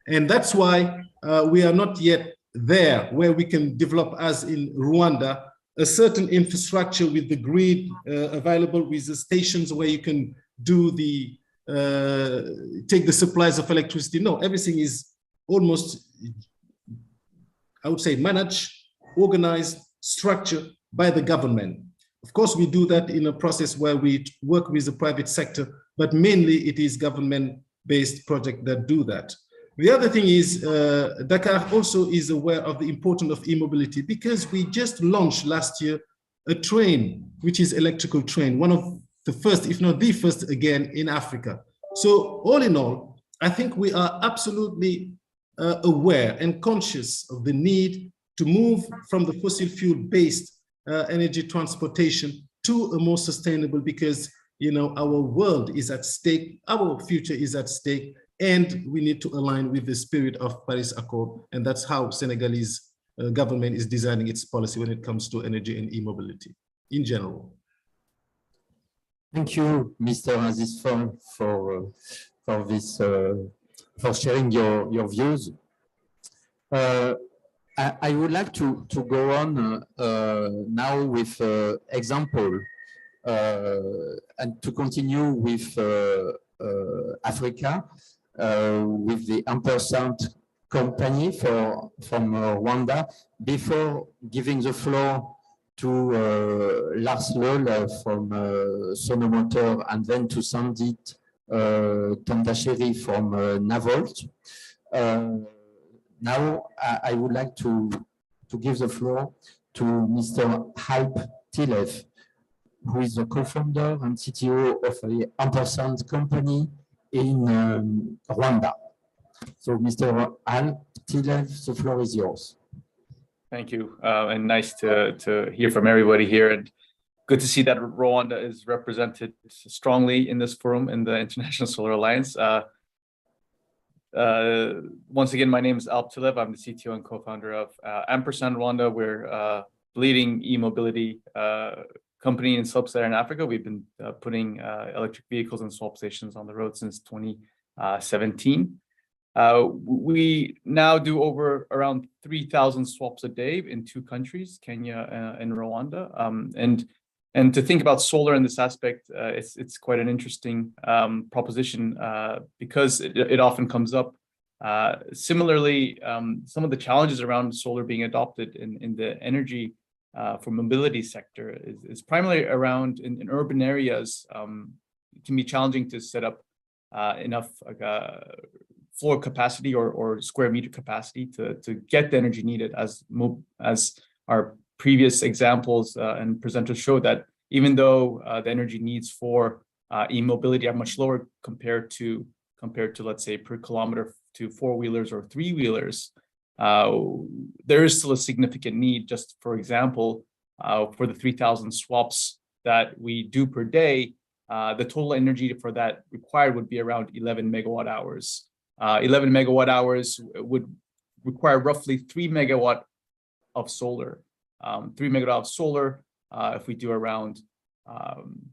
And that's why we are not yet there where we can develop, as in Rwanda, a certain infrastructure with the grid available, with the stations where you can do the, take the supplies of electricity. No, everything is almost, I would say, managed, organized, structured by the government. Of course, we do that in a process where we work with the private sector, but mainly it is government-based projects that do that. The other thing is, Dakar also is aware of the importance of e-mobility, because we just launched last year a train, which is electrical train, one of the first, if not the first again, in Africa. So all in all, I think we are absolutely aware and conscious of the need to move from the fossil fuel-based energy transportation to a more sustainable, because our world is at stake, our future is at stake, and we need to align with the spirit of Paris Accord. And that's how Senegalese government is designing its policy when it comes to energy and e-mobility in general. Thank you, Mr. Aziz Fall, for this, for sharing your views. I would like to go on now with example and to continue with Africa, with the Ampersand company from Rwanda, before giving the floor to Lars Loll from Sonomotor, and then to Sandit Tondacheri from Navolt. Now, I would like to give the floor to Mr. Alp Tilef, who is the co-founder and CTO of the Ampersand company in Rwanda. So, Mr. Al Tilev, the floor is yours. Thank you, and nice to hear from everybody here, and good to see that Rwanda is represented strongly in this forum in the International Solar Alliance. Once again, my name is Alp Tilev. I'm the CTO and co-founder of Ampersand Rwanda. We're a leading e-mobility company in sub-Saharan Africa. We've been putting electric vehicles and swap stations on the road since 2017. We now do around 3,000 swaps a day in 2 countries, Kenya and Rwanda. And to think about solar in this aspect, it's quite an interesting proposition because it often comes up. Similarly, some of the challenges around solar being adopted in the energy for mobility sector is primarily around in urban areas. It can be challenging to set up enough floor capacity or square meter capacity to get the energy needed, as our previous examples and presenters show, that even though the energy needs for e-mobility are much lower compared to let's say per kilometer to 4-wheelers or 3-wheelers, there is still a significant need. Just for example, for the 3,000 swaps that we do per day, the total energy for that required would be around 11 megawatt hours. 11 megawatt hours would require roughly 3 megawatt of solar. 3 megawatt of solar, if we do around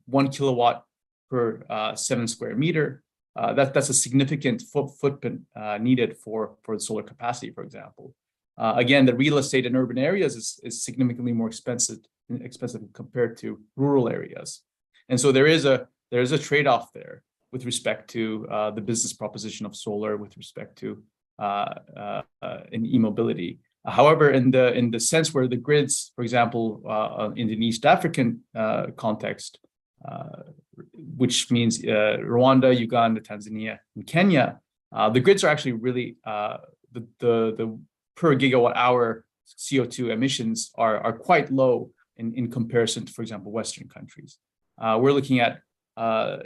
1 kilowatt per 7 square meter, that's a significant footprint needed for the solar capacity, for example. Again, the real estate in urban areas is significantly more expensive compared to rural areas. And so there is a trade-off there with respect to the business proposition of solar, with respect to in e-mobility. However, in the sense where the grids, for example, in the East African context, which means Rwanda, Uganda, Tanzania, and Kenya, the grids are actually really the per gigawatt hour CO2 emissions are quite low in comparison to, for example, Western countries. We're looking at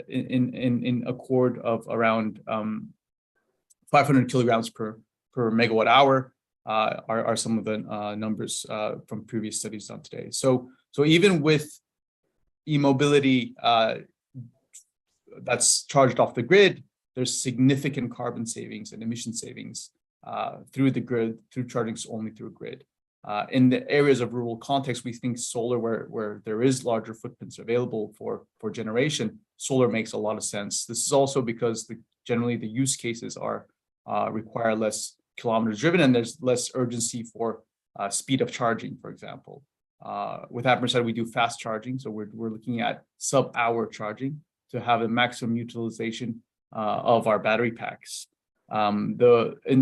in accord of around 500 kilograms per megawatt hour are some of the numbers from previous studies done today. So even with e-mobility that's charged off the grid, there's significant carbon savings and emission savings through the grid, through charging only through grid. In the areas of rural context, we think solar, where there is larger footprints available for generation, solar makes a lot of sense. This is also because generally the use cases require less kilometers driven, and there's less urgency for speed of charging, for example. With Ampersand, we do fast charging, so we're looking at sub-hour charging to have a maximum utilization of our battery packs. And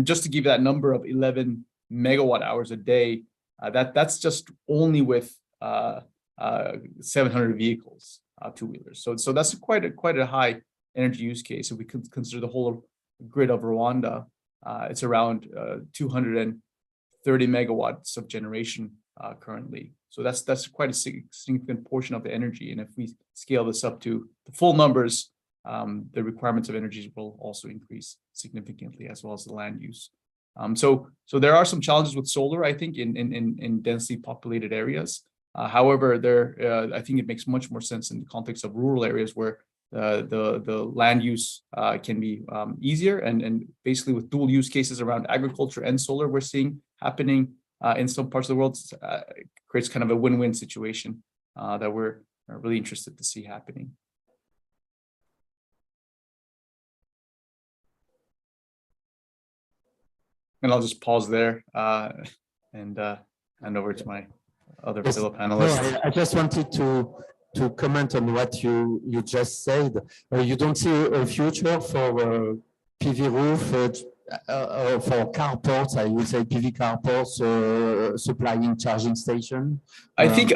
just to give that number of 11 megawatt hours a day, that's just only with 700 vehicles, 2-wheelers. So that's quite a high energy use case. If we consider the whole grid of Rwanda, it's around 230 megawatts of generation currently. So that's quite a significant portion of the energy. And if we scale this up to the full numbers, the requirements of energy will also increase significantly, as well as the land use. So there are some challenges with solar, I think, in densely populated areas. However, I think it makes much more sense in the context of rural areas where the land use can be easier, and basically with dual use cases around agriculture and solar, we're seeing happening in some parts of the world, creates kind of a win-win situation that we're really interested to see happening. And I'll just pause there and hand over to my other fellow panelists. No, I just wanted to comment on what you just said. You don't see a future for PV roof, for carports, I would say PV carports supplying charging station? I think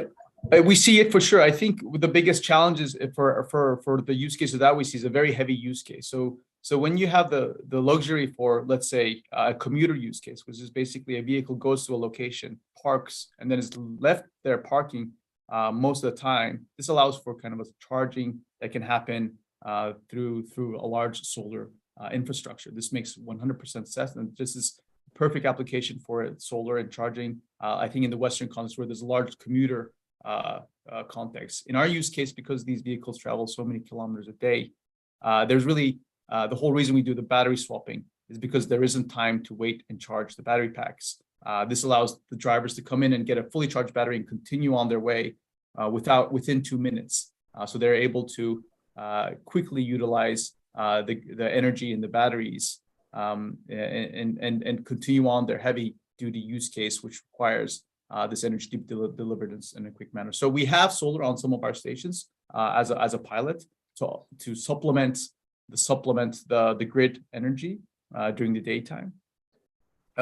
we see it for sure. I think the biggest challenge is for the use cases that we see is a very heavy use case. So when you have the luxury for, let's say, a commuter use case, which is basically a vehicle goes to a location, parks, and then is left there parking most of the time. This allows for kind of a charging that can happen through a large solar infrastructure. This makes 100% sense, and this is perfect application for it, solar and charging. I think in the Western context where there's a large commuter context. In our use case, because these vehicles travel so many kilometers a day, there's really the whole reason we do the battery swapping is because there isn't time to wait and charge the battery packs. This allows the drivers to come in and get a fully charged battery and continue on their way within 2 minutes. So they're able to quickly utilize the energy in the batteries and continue on their heavy duty use case, which requires this energy to be delivered in a quick manner. So we have solar on some of our stations as a pilot to supplement the grid energy during the daytime.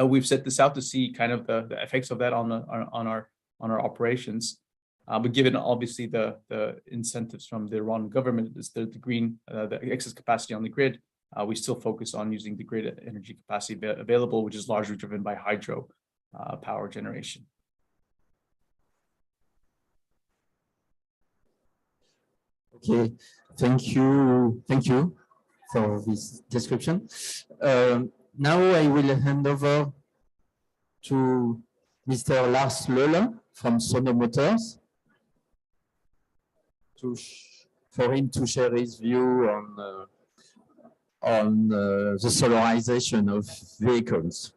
We've set this out to see kind of the effects of that on our operations. But given obviously the incentives from the Iran government, is the green, the excess capacity on the grid, we still focus on using the grid energy capacity available, which is largely driven by hydro power generation. Okay, thank you for this description. Now I will hand over to Mr. Lars Löhle from Sono Motors for him to share his view on the solarization of vehicles.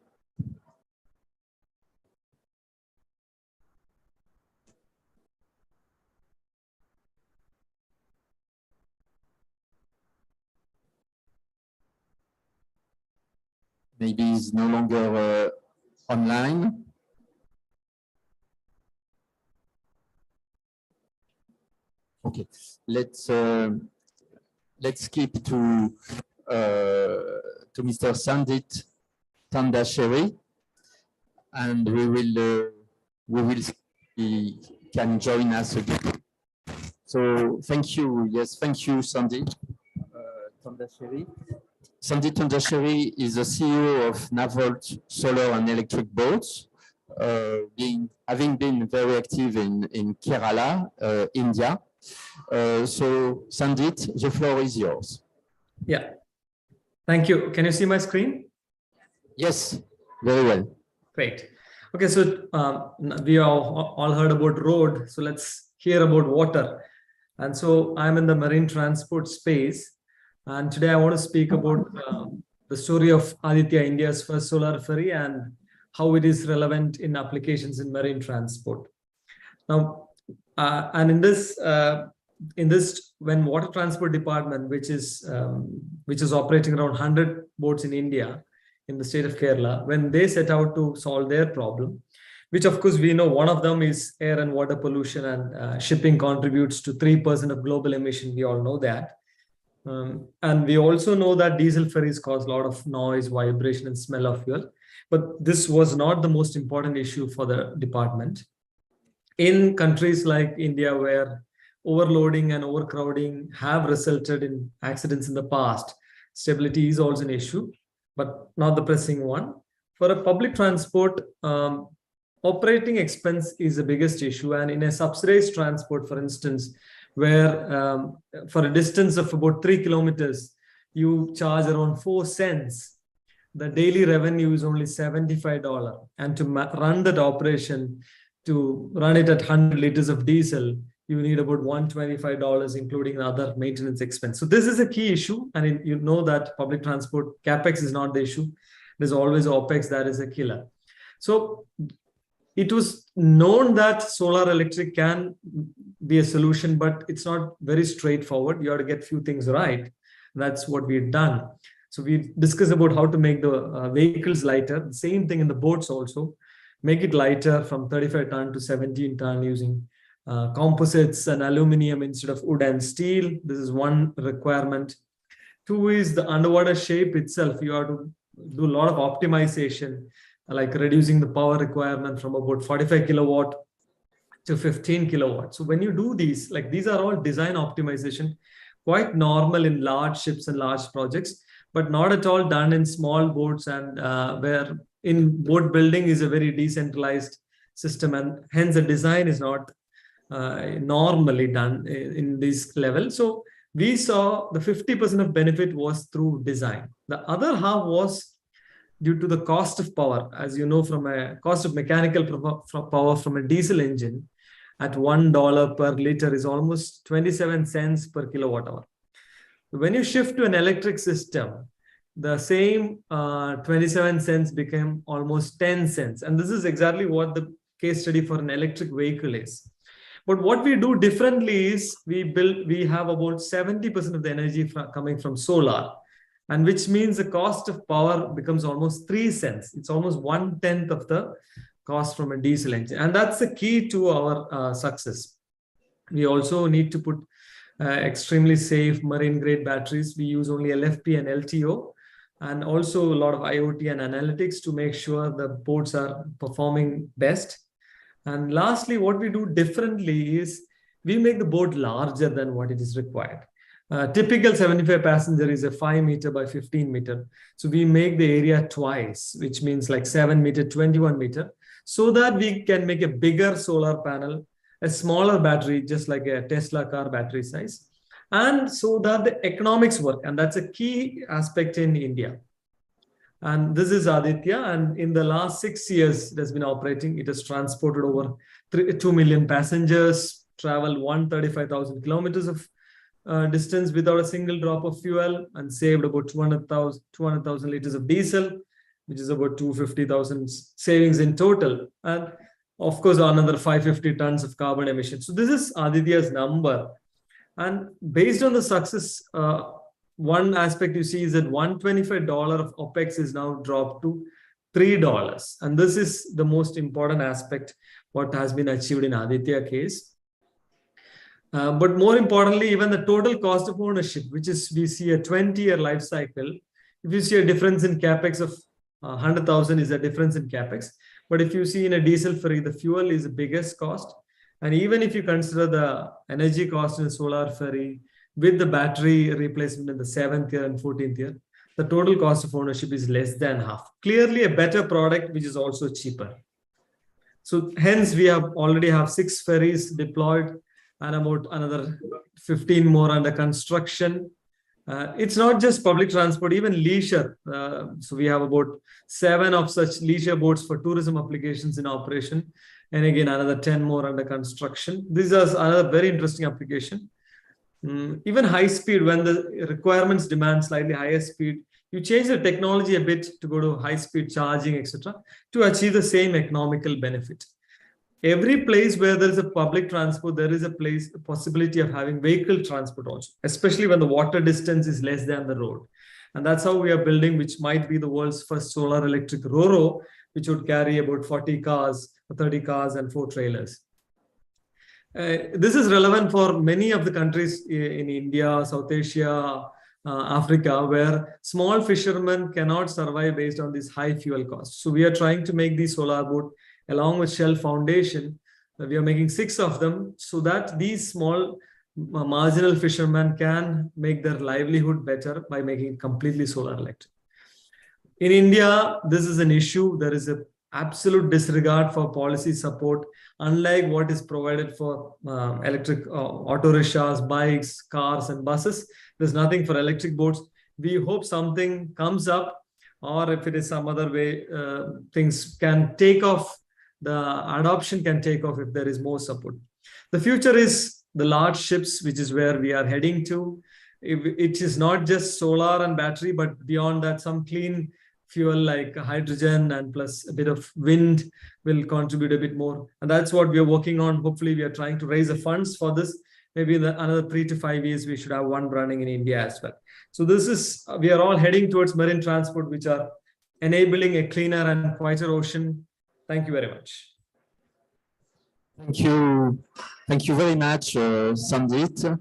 Maybe he's no longer online. Okay, let's skip to Mr. Sandit Tandasheri, and he can join us again. So thank you. Yes, thank you, Sandit Tandasheri. Sandit Tandasheri is the CEO of Navolt Solar and Electric Boats, having been very active in Kerala, India. So Sandit, the floor is yours. Yeah, thank you. Can you see my screen? Yes, very well. Great. Okay, so we all heard about road, so let's hear about water. And so I'm in the marine transport space. And today I want to speak about the story of Aditya, India's first solar ferry, and how it is relevant in applications in marine transport. Now, and in this, when Water Transport Department, which is operating around 100 boats in India, in the state of Kerala, when they set out to solve their problem, which of course we know one of them is air and water pollution, and shipping contributes to 3% of global emission. We all know that. And we also know that diesel ferries cause a lot of noise, vibration, and smell of fuel. But this was not the most important issue for the department. In countries like India, where overloading and overcrowding have resulted in accidents in the past, stability is also an issue, but not the pressing one. For a public transport, operating expense is the biggest issue. And in a subsidized transport, for instance, where for a distance of about 3 kilometers, you charge around 4 cents. The daily revenue is only $75. And to run that operation, to run it at 100 liters of diesel, you need about $125, including other maintenance expense. So this is a key issue. And you know that public transport CapEx is not the issue. There's always OpEx that is a killer. So it was known that solar electric can be a solution, but it's not very straightforward. You have to get a few things right. That's what we've done. So we discussed about how to make the vehicles lighter. The same thing in the boats also. Make it lighter from 35 ton to 17 ton using composites and aluminum instead of wood and steel. This is one requirement. Two is the underwater shape itself. You have to do a lot of optimization, like reducing the power requirement from about 45 kilowatt to 15 kilowatt. So when you do these, like these are all design optimization, quite normal in large ships and large projects, but not at all done in small boats, and where in boat building is a very decentralized system, and hence the design is not normally done in this level. So we saw the 50% of benefit was through design. The other half was due to the cost of power. As you know, from a cost of mechanical power from a diesel engine at $1 per liter is almost 27 cents per kilowatt hour. When you shift to an electric system, the same 27 cents became almost 10 cents. And this is exactly what the case study for an electric vehicle is. But what we do differently is we have about 70% of the energy coming from solar, and which means the cost of power becomes almost 3 cents. It's almost 1/10 of the cost from a diesel engine. And that's the key to our success. We also need to put extremely safe marine grade batteries. We use only LFP and LTO, and also a lot of IoT and analytics to make sure the boats are performing best. And lastly, what we do differently is we make the boat larger than what it is required. Typical 75 passenger is a 5 meter by 15 meter. So we make the area twice, which means like 7 meter, 21 meter, so that we can make a bigger solar panel, a smaller battery, just like a Tesla car battery size, and so that the economics work. And that's a key aspect in India. And this is Aditya. And in the last 6 years, it has been operating. It has transported over 2 million passengers, traveled 135,000 kilometers of distance without a single drop of fuel, and saved about 200,000 liters of diesel, which is about 250,000 savings in total. And of course, another 550 tons of carbon emissions. So this is Aditya's number. And based on the success, one aspect you see is that $125 of OPEX is now dropped to $3. And this is the most important aspect, what has been achieved in Aditya case. But more importantly, even the total cost of ownership, which is we see a 20-year life cycle. If you see a difference in capex of 100,000 is a difference in capex. But if you see in a diesel ferry, the fuel is the biggest cost. And even if you consider the energy cost in a solar ferry with the battery replacement in the 7th year and 14th year, the total cost of ownership is less than half. Clearly a better product, which is also cheaper. So hence we already have 6 ferries deployed and about another 15 more under construction. It's not just public transport, even leisure. So we have about 7 of such leisure boats for tourism applications in operation. And again, another 10 more under construction. This is another very interesting application. Even high speed, when the requirements demand slightly higher speed, you change the technology a bit to go to high speed charging, etc., to achieve the same economical benefit. Every place where there is a public transport, there is a possibility of having vehicle transport also, especially when the water distance is less than the road. And that's how we are building, which might be the world's first solar electric RoRo, which would carry about 40 cars, 30 cars and 4 trailers. This is relevant for many of the countries in India, South Asia, Africa, where small fishermen cannot survive based on this high fuel cost. So we are trying to make these solar boat along with Shell Foundation. We are making 6 of them so that these small marginal fishermen can make their livelihood better by making it completely solar electric. In India, this is an issue. There is an absolute disregard for policy support, unlike what is provided for electric auto rickshaws, bikes, cars, and buses. There's nothing for electric boats. We hope something comes up, or if it is some other way, things can take off. The adoption can take off if there is more support. The future is the large ships, which is where we are heading to. It is not just solar and battery, but beyond that, some clean fuel like hydrogen and plus a bit of wind will contribute a bit more. And that's what we are working on. Hopefully, we are trying to raise the funds for this. Maybe in another 3 to 5 years, we should have one running in India as well. So this is, we are all heading towards marine transport, which are enabling a cleaner and quieter ocean. Thank you very much. Thank you. Thank you very much, Sandit.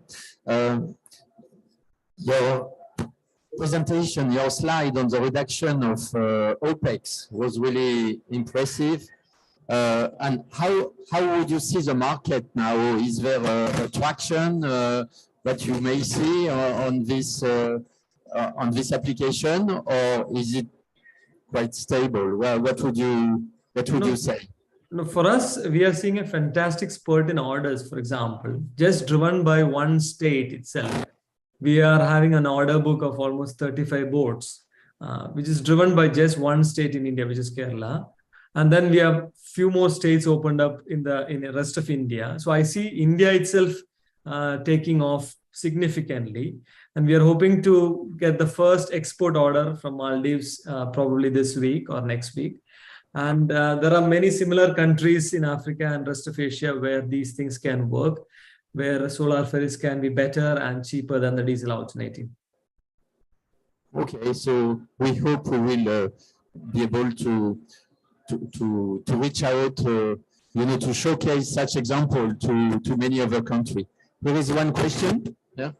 Your presentation, your slide on the reduction of OPEX was really impressive. And how would you see the market now? Is there a traction that you may see on this application, or is it quite stable? Well, what would you say? No, for us, we are seeing a fantastic spurt in orders, for example, just driven by one state itself. We are having an order book of almost 35 boats, which is driven by just one state in India, which is Kerala. And then we have few more states opened up in the rest of India. So I see India itself taking off significantly. And we are hoping to get the first export order from Maldives probably this week or next week. And there are many similar countries in Africa and rest of Asia where these things can work, where solar ferries can be better and cheaper than the diesel alternative. Okay, so we hope we will be able to reach out, to showcase such example to many other countries. There is one question. Yeah.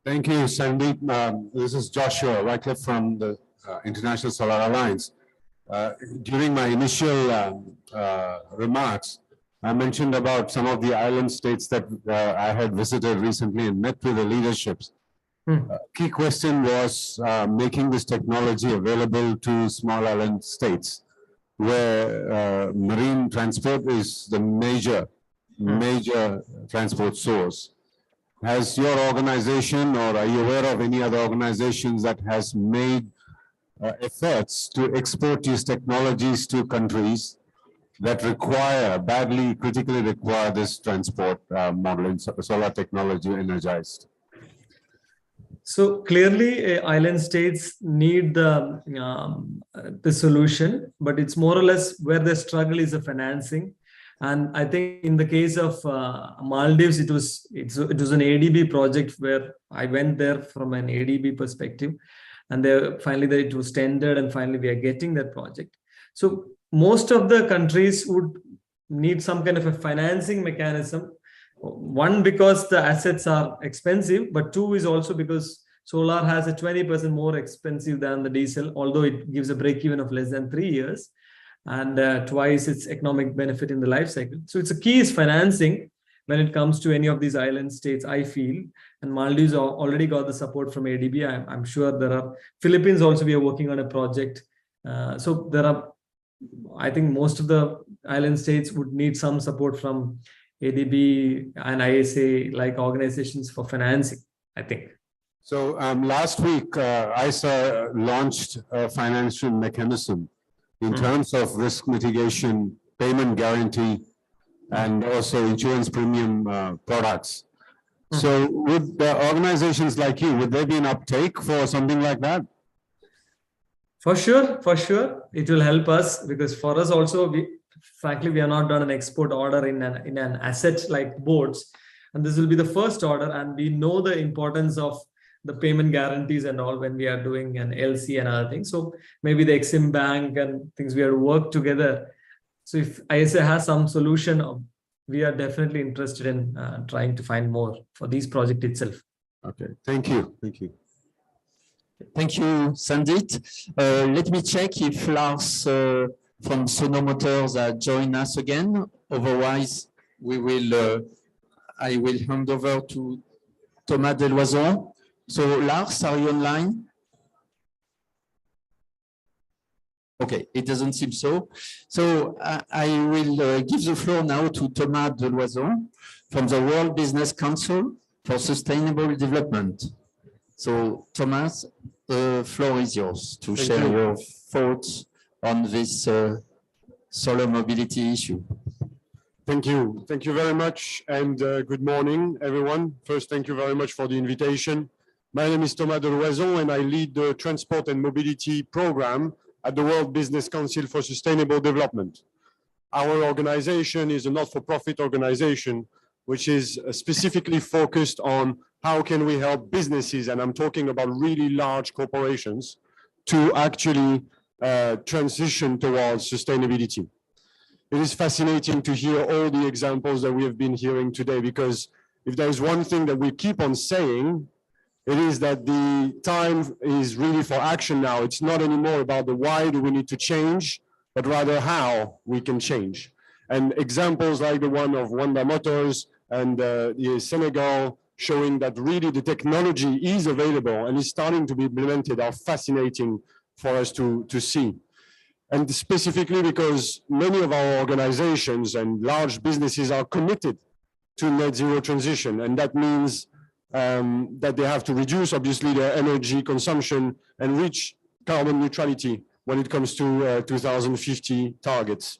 Thank you, Sandeep. This is Joshua Wycliffe from the International Solar Alliance. During my initial remarks, I mentioned about some of the island states that I had visited recently and met with the leaderships. Key question was making this technology available to small island states where marine transport is the major transport source. Has your organization, or are you aware of any other organizations that has made efforts to export these technologies to countries that critically require this transport model in solar technology energized? So clearly, island states need the solution, but it's more or less where the struggle is the financing. And I think in the case of Maldives, it was an ADB project where I went there from an ADB perspective, and finally it was tendered, and finally we are getting that project. So most of the countries would need some kind of a financing mechanism. One, because the assets are expensive, but two is also because solar has a 20% more expensive than the diesel, although it gives a break even of less than 3 years. And twice its economic benefit in the life cycle. So it's a key is financing when it comes to any of these island states, I feel. And Maldives already got the support from ADB. I'm sure there are Philippines also, we are working on a project. So there are, I think most of the island states would need some support from ADB and ISA like organizations for financing, I think. So last week, ISA launched a financial mechanism in terms of risk mitigation, payment guarantee, and also insurance premium products. So would organizations like you, would there be an uptake for something like that? For sure. It will help us, because for us also, frankly, we have not done an export order in an asset like boats. And this will be the first order. And we know the importance of the payment guarantees and all when we are doing an LC and other things. So maybe the Exim Bank and things, we have to work together. So if ISA has some solution, we are definitely interested in trying to find more for this project itself. Okay, thank you. Thank you, Sandeep. Let me check if Lars from Sono Motors join us again. Otherwise, I will hand over to Thomas Deloison. So Lars, are you online? Okay, it doesn't seem so. So I will give the floor now to Thomas Deloison from the World Business Council for Sustainable Development. So Thomas, the floor is yours to share your thoughts on this solar mobility issue. Thank you. Thank you very much, and good morning, everyone. First, thank you very much for the invitation. My name is Thomas Deloison, and I lead the Transport and Mobility Program at the World Business Council for Sustainable Development. Our organization is a not-for-profit organization, which is specifically focused on how can we help businesses, and I'm talking about really large corporations, to actually transition towards sustainability. It is fascinating to hear all the examples that we have been hearing today, because if there's one thing that we keep on saying, it is that the time is really for action now. It's not anymore about the why do we need to change, but rather how we can change. And examples like the one of Wanda Motors and the Senegal showing that really the technology is available and is starting to be implemented are fascinating for us to see. And specifically because many of our organizations and large businesses are committed to net zero transition. And that means that they have to reduce, obviously, their energy consumption and reach carbon neutrality when it comes to 2050 targets.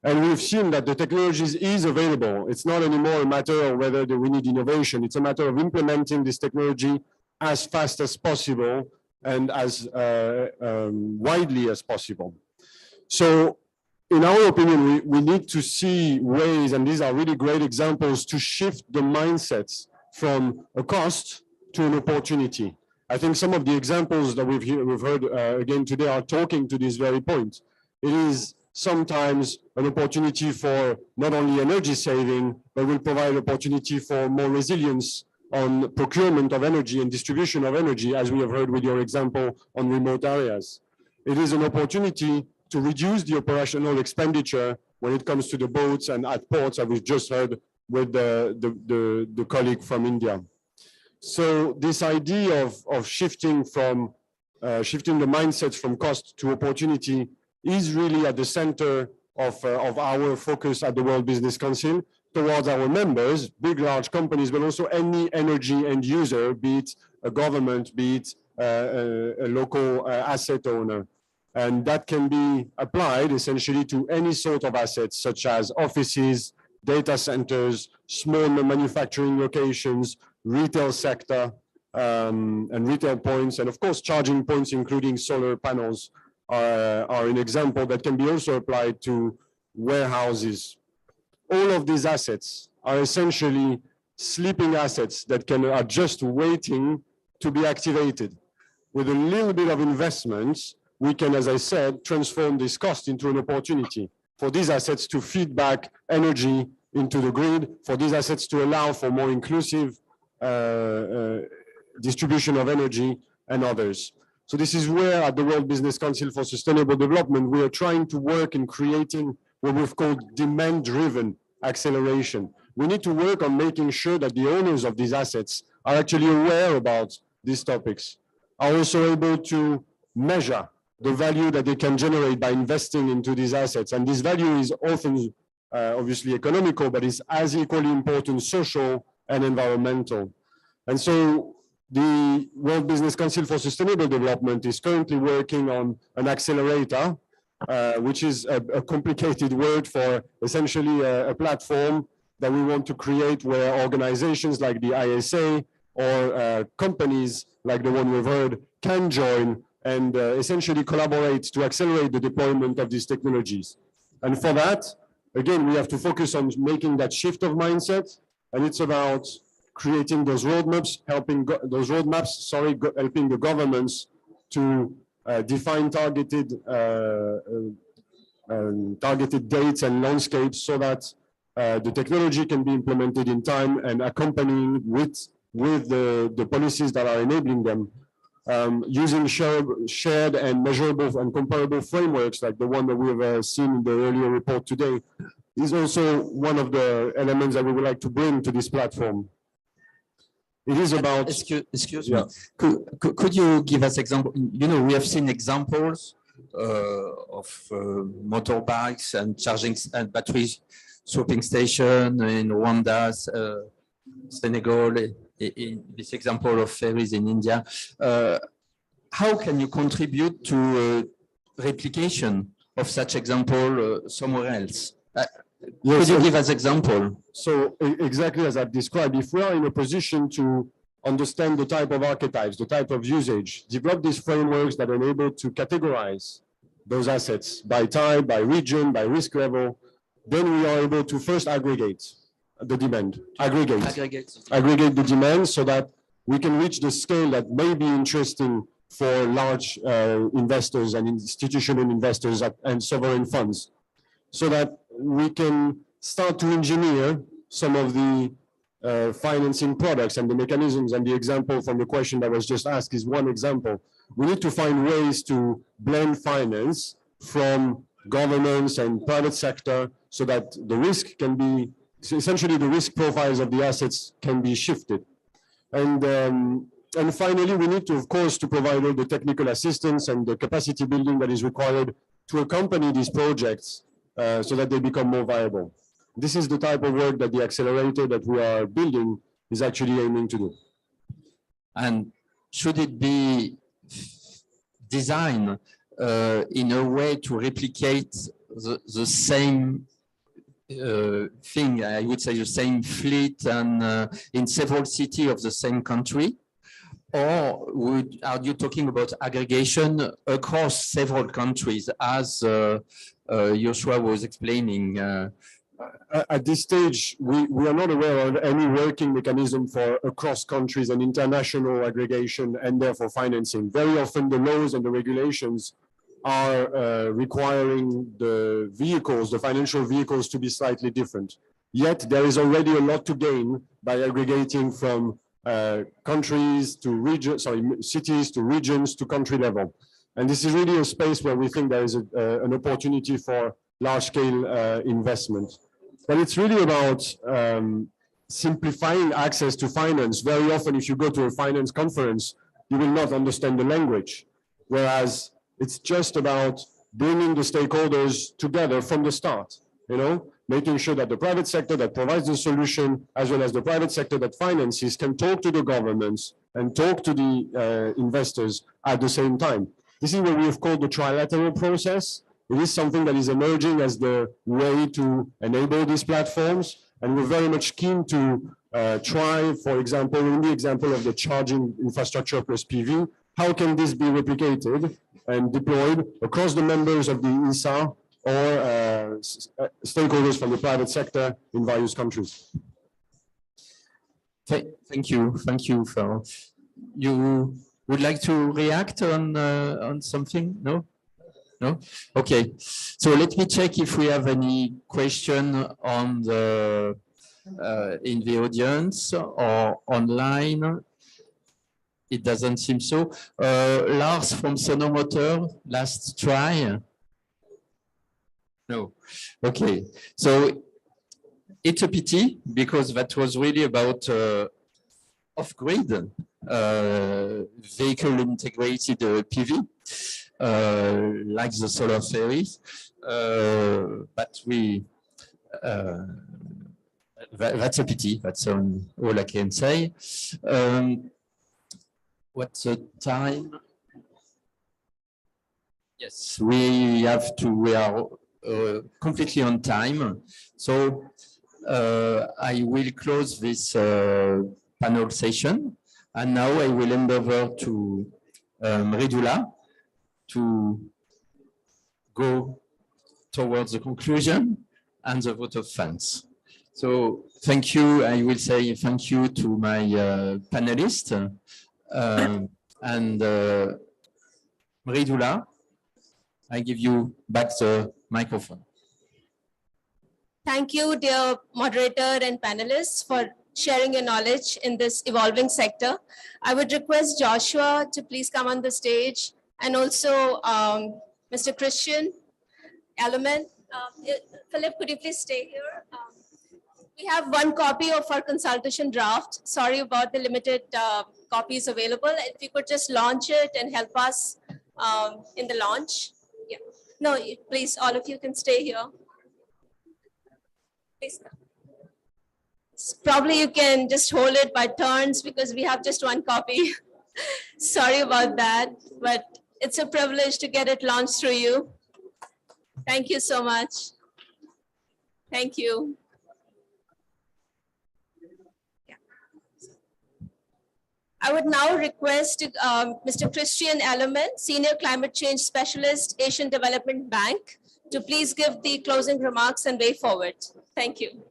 And we've seen that the technologies is available. It's not anymore a matter of whether we need innovation. It's a matter of implementing this technology as fast as possible and as widely as possible. So in our opinion, we need to see ways, and these are really great examples, to shift the mindsets from a cost to an opportunity. I think some of the examples that we've heard again today are talking to this very point. It is sometimes an opportunity for not only energy saving, but will provide opportunity for more resilience on procurement of energy and distribution of energy, as we have heard with your example on remote areas. It is an opportunity to reduce the operational expenditure when it comes to the boats and at ports, as we've just heard with the colleague from India. So this idea of shifting the mindsets from cost to opportunity is really at the center of our focus at the World Business Council towards our members, big, large companies, but also any energy end user, be it a government, be it a local asset owner. And that can be applied essentially to any sort of assets, such as offices, data centers, small manufacturing locations, retail sector, and retail points, and of course, charging points, including solar panels, are an example that can be also applied to warehouses. All of these assets are essentially sleeping assets that are just waiting to be activated. With a little bit of investments, we can, as I said, transform this cost into an opportunity for these assets to feed back energy into the grid, for these assets to allow for more inclusive distribution of energy and others. So this is where at the World Business Council for Sustainable Development, we are trying to work in creating what we've called demand-driven acceleration. We need to work on making sure that the owners of these assets are actually aware about these topics, are also able to measure the value that they can generate by investing into these assets. And this value is often obviously economical, but is as equally important social and environmental. And so the World Business Council for Sustainable Development is currently working on an accelerator, which is a complicated word for essentially a platform that we want to create where organizations like the ISA or companies like the one we've heard can join and essentially collaborate to accelerate the deployment of these technologies. And for that, again, we have to focus on making that shift of mindset, and it's about creating those roadmaps, helping the governments to define targeted dates and landscapes so that the technology can be implemented in time and accompanying with the policies that are enabling them, using shared and measurable and comparable frameworks like the one that we have seen in the earlier report today is also one of the elements that we would like to bring to this platform. It is about. Excuse me. Could you give us example? You know, we have seen examples of motorbikes and charging and battery swapping station in Rwanda, Senegal, in this example of ferries in India. How can you contribute to replication of such example somewhere else? Could you give us example? So exactly as I've described, if we are in a position to understand the type of archetypes, the type of usage, develop these frameworks that enable to categorize those assets by type, by region, by risk level, then we are able to first aggregate the demand, aggregate the demand so that we can reach the scale that may be interesting for large investors and institutional investors and sovereign funds, so that we can start to engineer some of the financing products and the mechanisms. And the example from the question that was just asked is one example. We need to find ways to blend finance from governments and private sector so that the risk can be So essentially, the risk profiles of the assets can be shifted. And finally, we need to, of course, to provide all the technical assistance and the capacity building that is required to accompany these projects so that they become more viable. This is the type of work that the accelerator that we are building is actually aiming to do. And should it be designed in a way to replicate the same thing, I would say the same fleet and in several cities of the same country? Or are you talking about aggregation across several countries, as Joshua was explaining? At this stage, we are not aware of any working mechanism for across countries and international aggregation and therefore financing. Very often the laws and the regulations are requiring the vehicles, the financial vehicles, to be slightly different. Yet there is already a lot to gain by aggregating from countries to regions, cities to regions to country level. And this is really a space where we think there is an opportunity for large-scale investment. But it's really about simplifying access to finance. Very often, if you go to a finance conference, you will not understand the language. Whereas it's just about bringing the stakeholders together from the start, making sure that the private sector that provides the solution, as well as the private sector that finances, can talk to the governments and talk to the investors at the same time. This is what we have called the trilateral process. It is something that is emerging as the way to enable these platforms. And we're very much keen to try, for example, in the example of the charging infrastructure plus PV, how can this be replicated and deployed across the members of the ISA or stakeholders from the private sector in various countries. Thank you. Thank you. You would like to react on something? No? No? Okay. So let me check if we have any question on the in the audience or online. It doesn't seem so. Lars from Sonomotor, last try. No. Okay. So it's a pity because that was really about off-grid vehicle integrated PV, like the solar series. But we that's a pity. That's all I can say. What's the time? Yes, we have to. We are completely on time. So I will close this panel session. And now I will hand over to Mridula to go towards the conclusion and the vote of thanks. So thank you. I will say thank you to my panelists and Mridula, I give you back the microphone. Thank you, dear moderator and panelists, for sharing your knowledge in this evolving sector. I would request Joshua to please come on the stage, and also Mr. Christian Element. Philip, could you please stay here? We have one copy of our consultation draft. Sorry about the limited copies available. If you could just launch it and help us in the launch. Yeah. No, please, all of you can stay here. Please come. Probably you can just hold it by turns because we have just one copy. Sorry about that, but it's a privilege to get it launched through you. Thank you so much. Thank you. I would now request Mr. Christian Element, Senior Climate Change Specialist, Asian Development Bank, to please give the closing remarks and way forward. Thank you.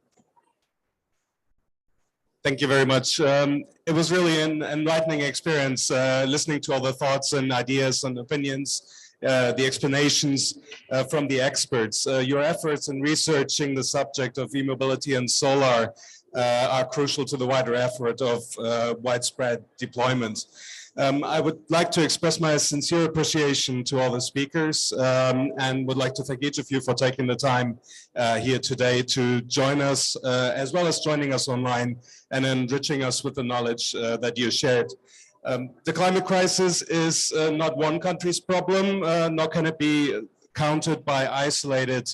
Thank you very much. It was really an enlightening experience listening to all the thoughts and ideas and opinions, the explanations from the experts. Your efforts in researching the subject of e-mobility and solar are crucial to the wider effort of widespread deployment. I would like to express my sincere appreciation to all the speakers and would like to thank each of you for taking the time here today to join us, as well as joining us online and enriching us with the knowledge that you shared. The climate crisis is not one country's problem, nor can it be countered by isolated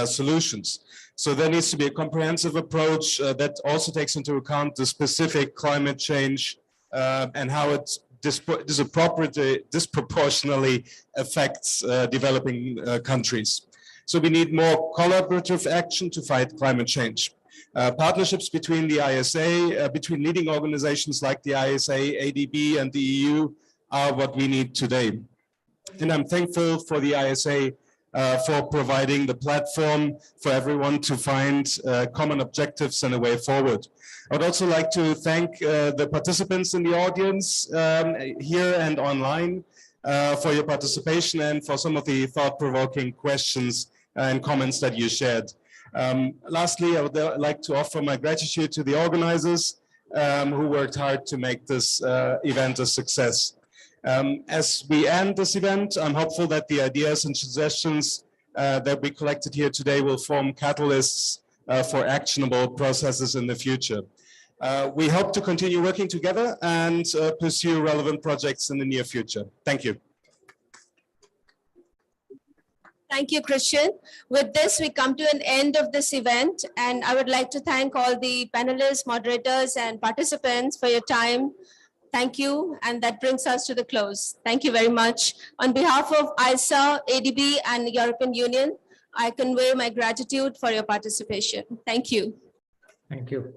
solutions. So there needs to be a comprehensive approach that also takes into account the specific climate change and how it disproportionately affects developing countries. So we need more collaborative action to fight climate change. Partnerships between the ISA, between leading organizations like the ISA, ADB, and the EU are what we need today. And I'm thankful for the ISA for providing the platform for everyone to find common objectives and a way forward. I would also like to thank the participants in the audience here and online for your participation and for some of the thought-provoking questions and comments that you shared. Lastly, I would like to offer my gratitude to the organizers who worked hard to make this event a success. As we end this event, I'm hopeful that the ideas and suggestions that we collected here today will form catalysts for actionable processes in the future. We hope to continue working together and pursue relevant projects in the near future. Thank you. Thank you, Christian. With this, we come to an end of this event, and I would like to thank all the panelists, moderators, and participants for your time. Thank you, and that brings us to the close. Thank you very much. On behalf of ISA, ADB, and the European Union, I convey my gratitude for your participation. Thank you. Thank you.